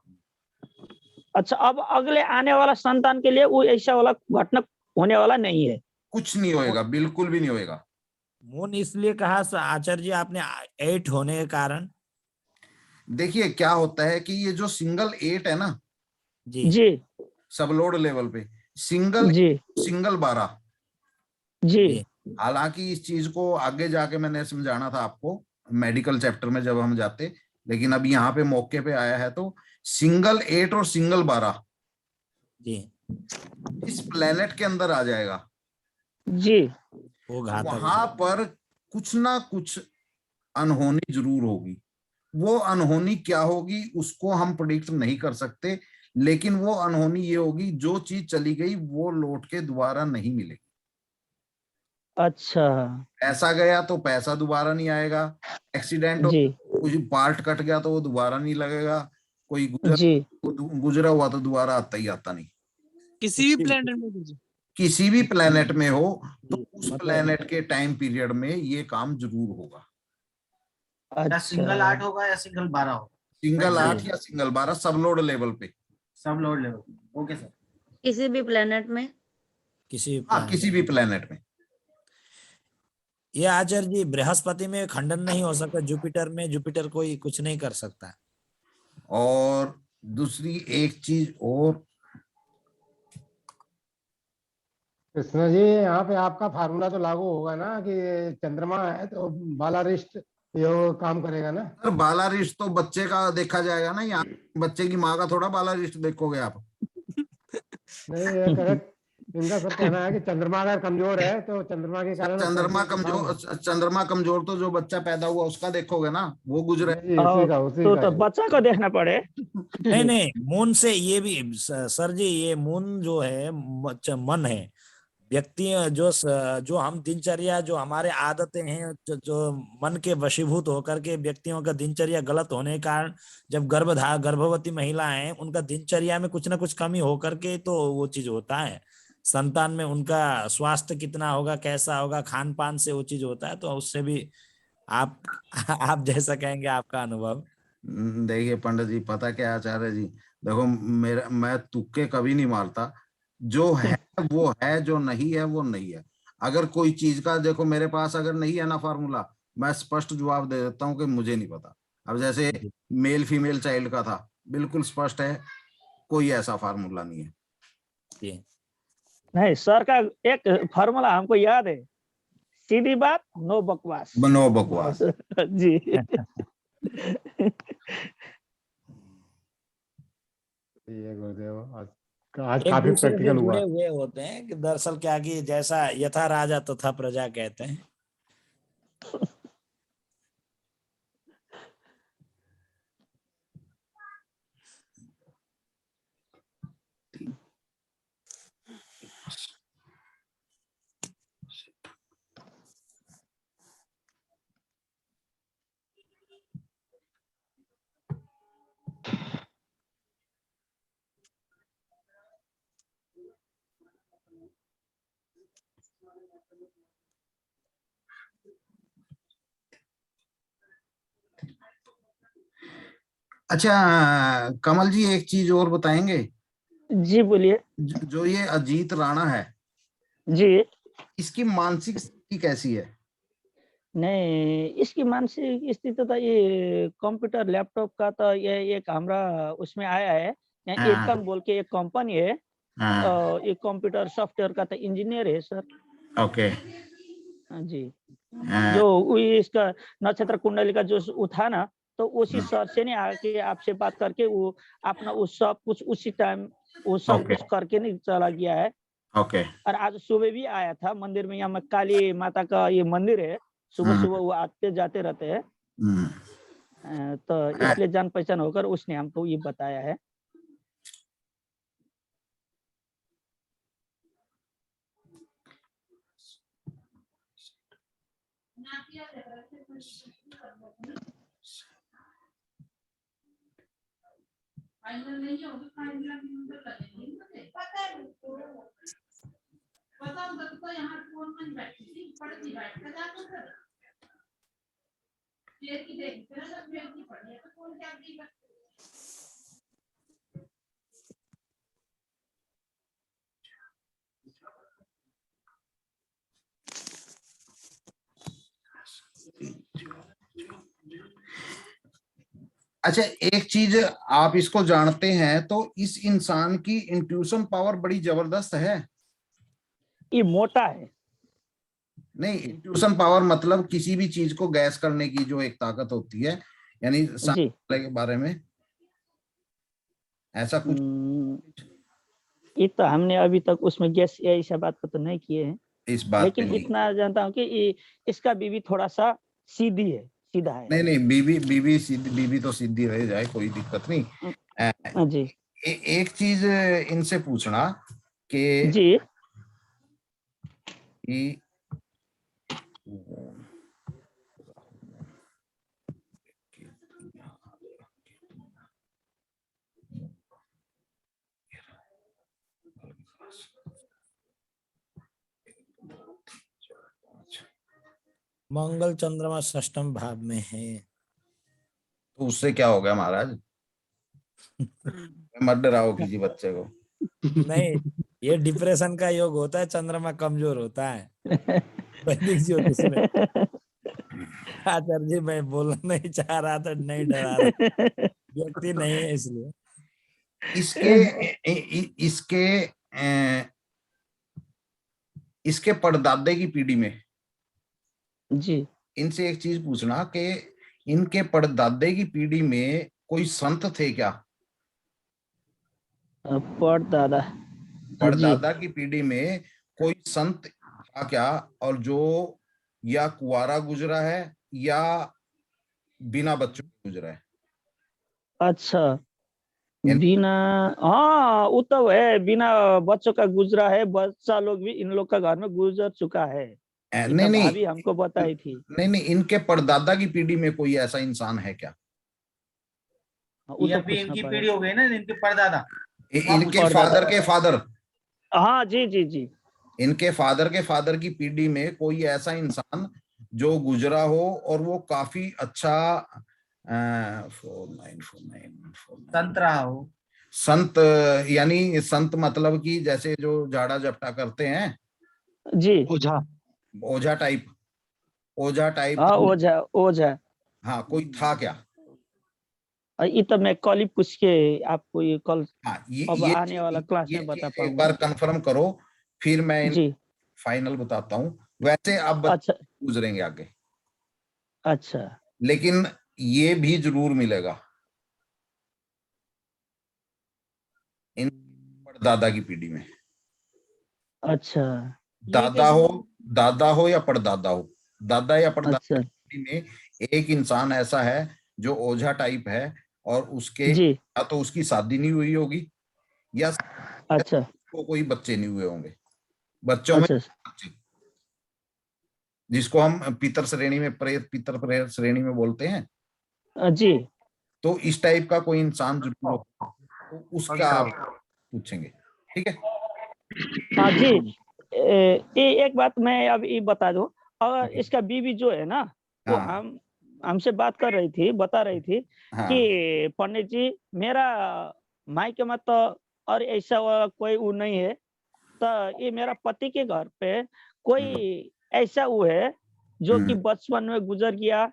अच्छा, अब अगले आने वाला संतान के लिए वो ऐसा वाला घटना होने वाला नहीं है। कुछ नहीं होएगा, बिल्कुल भी नहीं होएगा। मून इसलिए कहा आचार्य जी आपने 8 होने के कारण। देखिए क्या होता है कि ये जो सिंगल 8 है ना, जी जी। सबलोड लेवल पे सिंगल जी। 12 जी। हालांकि इस चीज को आगे जाके मैंने समझाना था आपको मेडिकल चैप्टर में जब हम जाते, लेकिन अब यहाँ पे मौके पे आया है, तो सिंगल 8 और सिंगल 12 जी इस प्लेनेट के अंदर आ जाएगा। जी। वो घातक वहां पर कुछ ना कुछ अनहोनी जरूर होगी। वो अनहोनी क्या होगी उसको हम प्रिडिक्ट नहीं कर सकते, लेकिन वो अनहोनी ये होगी, जो चीज चली गई वो लौट के दोबारा नहीं मिलेगी। अच्छा। पैसा गया तो पैसा दोबारा नहीं आएगा, एक्सीडेंट हो जी। कोई पार्ट कट गया तो वो दोबारा नहीं लगेगा, कोई जी। गुजरा हुआ तो दोबारा आता ही आता नहीं। किसी भी प्लेनेट में गुरुजी। किसी भी प्लेनेट में हो तो उस मतलब प्लेनेट के टाइम पीरियड में ये काम जरूर होगा। या सिंगल अच्छा 8 होगा या सिंगल 12 होगा। सिंगल जी। 8 या सिंगल 12 सब लोड लेवल पे। सब लोड लेवल। Okay sir. किसी भी प्लेनेट में। किसी हाँ, किसी भी प्लेनेट में। ये आचार्य जी बृहस्पति में खंडन नहीं हो सकता, जुपिटर में जुपिटर कोई कुछ नहीं कर सकता। और दूसरी एक चीज और, कृष्णा जी यहाँ पे आपका फार्मूला तो लागू होगा ना कि चंद्रमा है तो बालारिष्ट ये काम करेगा ना। सर बालारिष्ट तो बच्चे का देखा जाएगा ना, यहाँ बच्चे की माँ का थोड़ा बालारिष्ट देखोगे आप। नहीं ये करेक्ट, इनका सर कहना है कि चंद्रमा अगर कमजोर है तो चंद्रमा के कारण चंद्रमा प्रेगनेंसी काम हो। कमजोर, चंद्रमा कमजोर तो जो बच्चा पैदा हुआ उसका देखोगे ना, वो गुजरे। जी उसी का तो बच्चा को देखना पड़े। नहीं नहीं, मून से ये भी सर जी, ये मून जो है मन है, व्यक्ति जो हम दिनचर्या, जो हमारे आदतें हैं, जो मन के वशीभूत होकर के व्यक्तियों का दिनचर्या गलत होने के कारण जब गर्भवती महिला है उनका दिनचर्या में कुछ ना कुछ कमी होकर के तो वो चीज होता है। संतान में उनका स्वास्थ्य कितना होगा, कैसा होगा, खान पान से वो चीज होता है, तो उससे भी आप आप जैसा कहेंगे आपका अनुभव। देखिए पंडित जी, पता क्या आचार्य जी, देखो मेरा, मैं तुक्के कभी नहीं मारता। जो है वो है, जो नहीं है वो नहीं है। अगर कोई चीज का देखो मेरे पास अगर नहीं है ना फार्मूला, मैं स्पष्ट जवाब दे देता हूँ कि मुझे नहीं पता। अब जैसे मेल फीमेल चाइल्ड का था, बिल्कुल स्पष्ट है, कोई ऐसा फार्मूला नहीं है। नहीं सर का एक फार्मूला हमको याद है, सीधी बात नो बकवास। नो बकवास। जी। ये गुरुदेव आज एक काफी दूसरे से प्रैक्टिकल हुआ। जुड़े हुए होते हैं कि दरअसल क्या कि जैसा यथा राजा तथा प्रजा कहते हैं। अच्छा कमल जी, एक चीज और बताएंगे? जी बोलिए। जो ये अजीत राणा है जी। इसकी मानसिक स्थिति कैसी है? नहीं इसकी मानसिक स्थिति तो ये कंप्यूटर लैपटॉप का तो ये एक हमारा उसमें आया है, यहाँ एकम बोल के एक कंपनी है, ये कंप्यूटर सॉफ्टवेयर का तो इंजीनियर है सर। ओके। जी। जो इसका नक्षत्र कुंडली का जो वो था ना, तो उसी सर से नहीं आके आपसे बात करके वो अपना वो सब कुछ उसी टाइम वो सब कुछ करके नहीं चला गया है। ओके। और आज सुबह भी आया था मंदिर में, यहाँ काली माता का ये मंदिर है, सुबह सुबह वो आते जाते रहते हैं, तो इसलिए जान पहचान होकर उसने हमको ये बताया है। अच्छा एक चीज आप इसको जानते हैं तो इस इंसान की इंट्यूशन पावर बड़ी जबरदस्त है। ये मोटा है। नहीं, इंट्यूशन पावर मतलब किसी भी चीज को गैस करने की जो एक ताकत होती है, यानी सामने वाले के बारे में ऐसा कुछ। ये तो हमने अभी तक उसमें गैस ऐसा बात को तो नहीं किए हैं, इस बात लेकिन इतना जानता हूँ कि इसका बीवी थोड़ा सा सीधी है, सीधा है। नहीं बीबी सीधी, बीबी तो सीधी रह जाए, कोई दिक्कत नहीं। जी। एक चीज इनसे पूछना कि जी मंगल चंद्रमा षष्ठम भाव में है। तो उससे क्या हो गया महाराज? मत डराओ किसी बच्चे को। नहीं, ये डिप्रेशन का योग होता है, चंद्रमा कमजोर होता है वैदिक ज्योतिष में। आचार्य जी, मैं बोलना नहीं चाह रहा था, नहीं डरा रहा, व्यक्ति नहीं है इसलिए। इसके परदादे की पीढ़ी में जी इनसे एक चीज पूछना कि इनके परदादे की पीढ़ी में कोई संत थे क्या? परदादा परदादा की पीढ़ी में कोई संत था क्या? और जो या कुंवारा गुजरा है या बिना बच्चों के गुजरा है? अच्छा, बिना, हाँ वो तो है, बिना बच्चों का गुजरा है। बच्चा लोग भी इन लोग का घर में गुजर चुका है। नहीं नहीं भाभी हमको बताई थी। नहीं, इनके परदादा की पीढ़ी में कोई ऐसा इंसान है क्या? वो ये तो अभी पूछना इनकी पड़ेगा। पीढ़ी हो गई ना, इनके परदादा। इनके फादर के फादर, हाँ जी जी जी, इनके फादर के फादर की पीढ़ी में कोई ऐसा इंसान जो गुजरा हो और वो काफी अच्छा 4949 संत रहा हो। संत, यानी संत मतलब कि जैसे जो झाड़ा झपटा करते हैं जी, ओझा टाइप, ओझा टाइप। हाँ ओझा ओझा। हाँ, कोई था क्या? ये तो मैं कल ही पूछ के आपको ये कल हाँ, अब आने वाला क्लास में बता एक पाऊंगा। बार कंफर्म करो, फिर मैं जी, फाइनल बताता हूँ। वैसे अब अच्छा गुजरेंगे आगे, अच्छा, लेकिन ये भी जरूर मिलेगा इन परदादा की पीढ़ी में। अच्छा, दादा हो या परदादा हो, दादा या परदादा अच्छा की पीढ़ी में एक इंसान ऐसा है जो ओझा टाइप है और उसके जी, या तो उसकी शादी नहीं हुई होगी या अच्छा उसको कोई बच्चे नहीं हुए होंगे। बच्चों में अच्छा, बच्चे, जिसको हम पितर श्रेणी में, प्रेत पितर प्रेत श्रेणी में बोलते हैं। जी, तो इस टाइप का कोई इंसान जरूर होगा, तो उसका आप पूछेंगे, ठीक है? हाँ जी। ये एक बात मैं अब ये बता दूं, अगर इसका बीवी जो है ना, वो हाँ हमसे बात कर रही थी, बता रही थी हाँ कि पंडित जी, मेरा मायके में तो और ऐसा कोई वो नहीं है, तो ये मेरा पति के घर पे कोई ऐसा वो है जो कि बचपन में गुजर गया,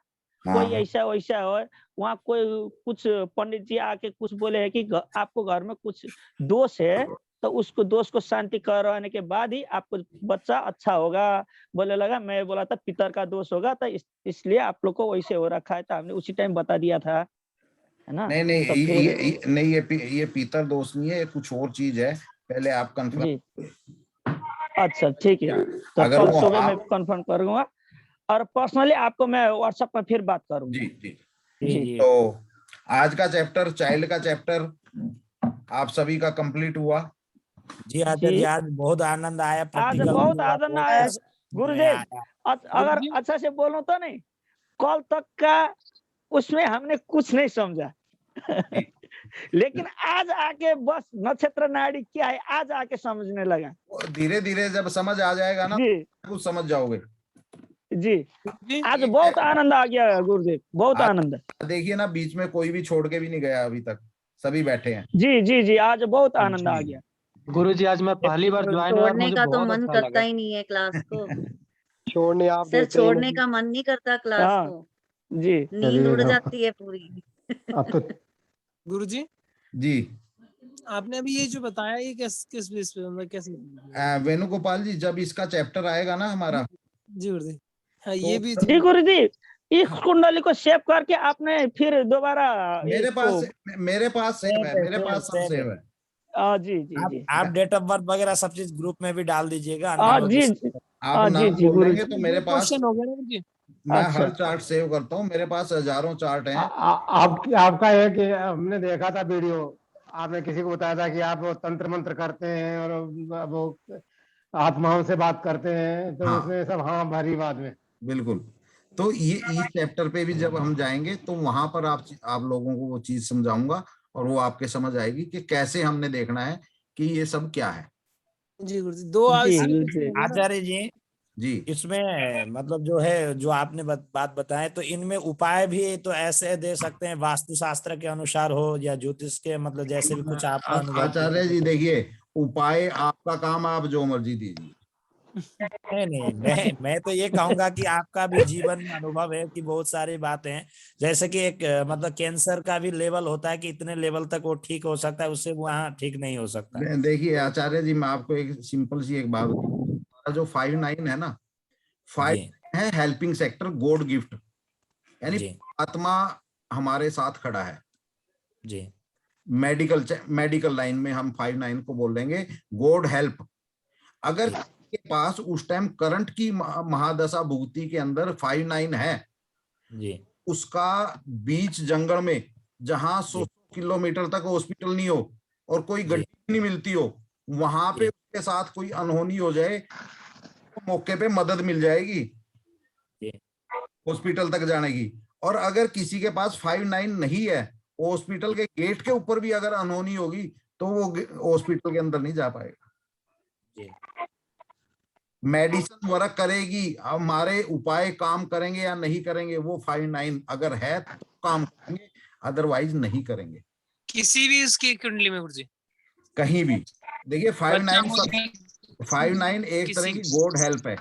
कोई हाँ ऐसा वैसा है। वहाँ कोई कुछ पंडित जी आके कुछ बोले हैं कि आपको घर में कुछ दोष है, तो उसको दोष को शांति करवाने के बाद ही आपको बच्चा अच्छा होगा। बोले लगा, मैं बोला था पितर का दोष होगा, तो इसलिए आप लोग को वैसे हो रखा है, तो हमने उसी टाइम बता दिया था, है ना। नहीं नहीं, तो फिर ये पीतर दोष नहीं है, ये कुछ और चीज है। पहले आप कंफर्म। जी, अच्छा ठीक है, तो अगर कल वो सुबह मैं कंफर्म करूंगा और पर्सनली आपको मैं व्हाट्सएप पर फिर बात करूंगा। जी जी। जी, तो आज का चैप्टर, चाइल्ड का चैप्टर आप सभी का कंप्लीट हुआ। जी आचार्य जी, आज बहुत आनंद आया। आज प्रैक्टिकल बहुत हुआ, आनंद बहुत आया कुछ समझ में गुरुदेव। आया। अगर अच्छा से बोलूं तो नहीं, कल तक का उसमें हमने कुछ नहीं समझा लेकिन आज आके बस नक्षत्र नाड़ी क्या है, आज आके समझने लगा। धीरे धीरे जब समझ आ जाएगा ना, जी कुछ समझ जाओगे। जी, आज बहुत आनंद आ गया गुरुदेव, बहुत आनंद। देखिए ना, बीच में कोई भी छोड़ के भी नहीं गया अभी तक, सभी बैठे हैं। जी जी जी, आज बहुत आनंद आ गया। गुरुजी, आज मैं पहली बार ज्वाइन हुआ, छोड़ने मुझे का तो बहुत मन अच्छा करता लगा। ही नहीं है क्लास को। छोड़ने आप सर, देते ही छोड़ने नहीं। का मन नहीं करता क्लास हाँ को, जी, नींद उड़ जाती है पूरी। अब तो गुरुजी, जी आपने अभी ये जो बताया, ये किस बेस पे, मतलब कैसे? वेणुगोपाल जी, जब इसका चैप्टर आएगा ना हमारा, जी गुरुजी, हाँ तो ये भी जी गुरुजी, इस कुंडली को सेव करके आपने फिर दोबारा मेरे पास सेव है, मेरे पास सब सेव सेव है। है। जी जी जी, आप डेट ऑफ बर्थ वगैरह सब चीज ग्रुप में भी डाल दीजिएगा। जी आप जी नाम जी बोल देंगे गुरुजी। तो मेरे पास, क्वेश्चन हो गया ना गुरुजी। मैं अच्छा, हर चार्ट सेव करता हूँ, मेरे पास हजारों चार्ट हैं। आपका है कि हमने देखा था वीडियो, आपने किसी को बताया था कि आप वो तंत्र मंत्र करते हैं और वो आत्माओं से बात करते हैं, तो हाँ उसमें सब हाँ भरी बाद में। बिल्कुल। तो ये इस चैप्टर पे भी जब हम जाएंगे तो वहां पर आप लोगों को वो चीज समझाऊंगा और वो आपके समझ आएगी कि कैसे हमने देखना है कि ये सब क्या है। जी गुरुजी, दो जी इसमें गुरुजी। आचार्य जी, जी इसमें मतलब जो है, जो आपने बात बताए, तो इनमें उपाय भी तो ऐसे दे सकते हैं वास्तु शास्त्र के अनुसार हो या ज्योतिष के, मतलब जैसे भी कुछ आपका अनुभव। आचार्य जी देखिए, उपाय आपका काम, आप जो मर्जी दीजिए। नहीं नहीं, मैं तो ये कहूंगा कि आपका भी जीवन में अनुभव है कि बहुत सारी बातें हैं, जैसे कि एक मतलब कैंसर का भी लेवल होता है कि इतने लेवल तक वो ठीक हो सकता है, उससे वहाँ ठीक नहीं हो सकता। देखिए आचार्य जी, मैं आपको एक सिंपल सी एक बात बताऊं। जो 5-9 है ना, 5 जी है हेल्पिंग सेक्टर, गॉड गिफ्ट, यानी जी आत्मा हमारे साथ खड़ा है। जी मेडिकल लाइन में हम 5-9 को बोल देंगे गॉड हेल्प। अगर जी के पास उस टाइम करंट की महादशा भुगती के अंदर 5-9 है, जी उसका बीच जंगल में जहां 100 जी किलोमीटर तक हॉस्पिटल नहीं हो और कोई जी गड्डी नहीं मिलती हो, वहां पे जी उसके साथ कोई अनहोनी हो जाए तो मौके पे मदद मिल जाएगी जी हॉस्पिटल तक जाने की। और अगर किसी के पास 5-9 नहीं है, हॉस्पिटल के गेट के ऊपर भी अगर अनहोनी होगी तो वो हॉस्पिटल के अंदर नहीं जा पाएगा। जी मेडिसिन वर्क करेगी, हमारे उपाय काम करेंगे या नहीं करेंगे, वो 5-9 अगर है तो काम करेंगे, अदरवाइज नहीं करेंगे किसी भी उसकी कुंडली में गुरुजी, कहीं भी। देखिए 5-9 5-9 एक तरह किसी की भी। गॉड हेल्प है।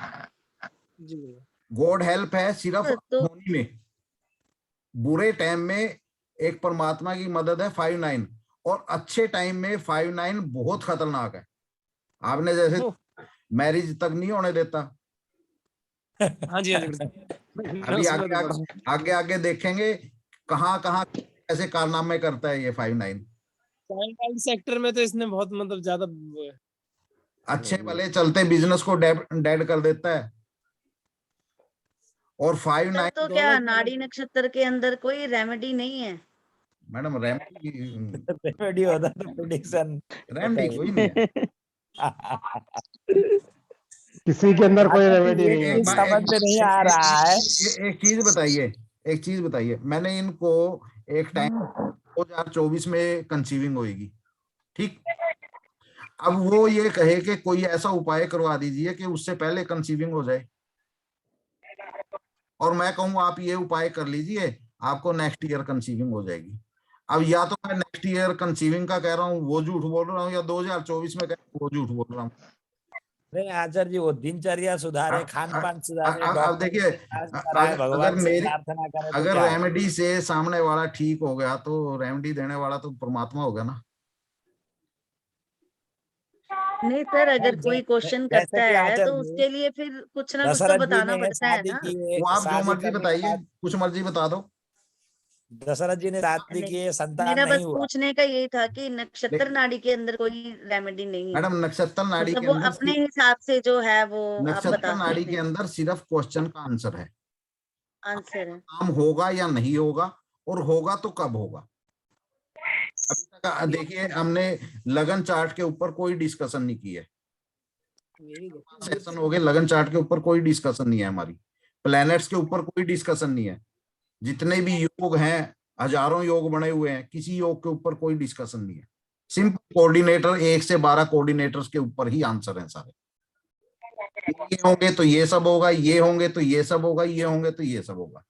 जी गुरुजी। गॉड हेल्प है सिर्फ तो अनहोनी में, बुरे टाइम में एक परमात्मा की मदद है 5-9, और अच्छे टाइम में 5-9 बहुत खतरनाक है। आपने जैसे ओह, मैरिज तक नहीं होने देता, हाँ जी गुरुजी, मैं अभी उसमें आगे तो बड़ा हूँ। आगे आगे देखेंगे कहाँ कहाँ ऐसे कारनामे करता है ये 5-9। फाइनेंशियल सेक्टर में तो इसने बहुत मतलब ज्यादा अच्छे भले चलते बिजनेस को डेड कर देता है। और सर 5-9 तो क्या दौलत नाड़ी नक्षत्र के अंदर कोई रेमेडी नहीं है? मैडम रेमेडी होता तो प्रिडिक्शन रेमेडी कोई नहीं है। किसी के अंदर कोई रेमेडी नहीं ये होती है। समझ में नहीं आ रहा है। एक चीज बताइए, एक चीज बताइए, मैंने इनको एक टाइम 2024 में कंसीविंग होगी, ठीक। अब वो ये कहे कि कोई ऐसा उपाय करवा दीजिए कि उससे पहले कंसीविंग हो जाए, और मैं कहूँ आप ये उपाय कर लीजिए, आपको नेक्स्ट ईयर कंसीविंग हो जाएगी। अब या तो मैं नेक्स्ट ईयर कंसीविंग का कह रहा हूँ वो झूठ बोल रहा हूँ, या 2024 में कह रहा हूँ वो झूठ बोल रहा हूँ। नहीं आचार्य जी, वो दिनचर्या सुधारे, खान पान सुधारे, अब डॉक्टर देखिए, से इलाज कराए, अगर भगवान से मेरी प्रार्थना करे, तो अगर क्या है? रेमेडी से सामने वाला ठीक हो गया तो रेमेडी देने वाला तो परमात्मा होगा ना। नहीं सर, अगर नहीं, कोई क्वेश्चन जैसे करता कि है तो आचार्य जी उसके लिए फिर कुछ ना कुछ तो दशरथ जी बताना ने पड़ता है शादी ना। की, वो आप जो शादी मर्जी करने के बताइए, बाद कुछ मर्जी बता दो। दशरथ जी ने शादी नहीं, की, संतान मेरा नहीं बस हुआ। पूछने का यही था कि नक्षत्र नाड़ी के अंदर कोई रेमेडी नहीं है, मैडम नक्षत्र नाड़ी मतलब के वो अंदर अपने हिसाब से जो है वो आप नक्षत्र बता नाड़ी सकते के हैं, अंदर सिर्फ क्वेश्चन का आंसर है, आंसर है। काम होगा या नहीं होगा, और होगा तो कब होगा। अभी तक देखिए हमने लगन चार्ट के ऊपर कोई डिस्कशन नहीं की है, सेशन हो गए, लगन चार्ट के ऊपर कोई डिस्कशन नहीं है हमारी, प्लैनेट्स के ऊपर कोई डिस्कशन नहीं है। जितने भी योग हैं, हजारों योग बने हुए हैं, किसी योग के ऊपर कोई डिस्कशन नहीं है। सिंपल कोऑर्डिनेटर 1 से 12 कोऑर्डिनेटर्स के ऊपर ही आंसर है सारे। ये होंगे तो ये सब होगा, ये होंगे तो ये सब होगा, ये होंगे तो ये सब होगा।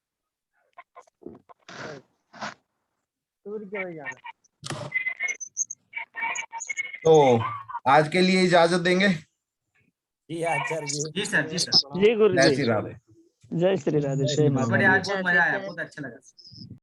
तो आज के लिए इजाजत देंगे। जी आचार्य जी, जी सर, जी सर। जी गुरु जय जी, श्री राधे। जय श्री राधे, जय जय श्री माता बड़े दी। आज बहुत मजा आया, बहुत अच्छा लगा।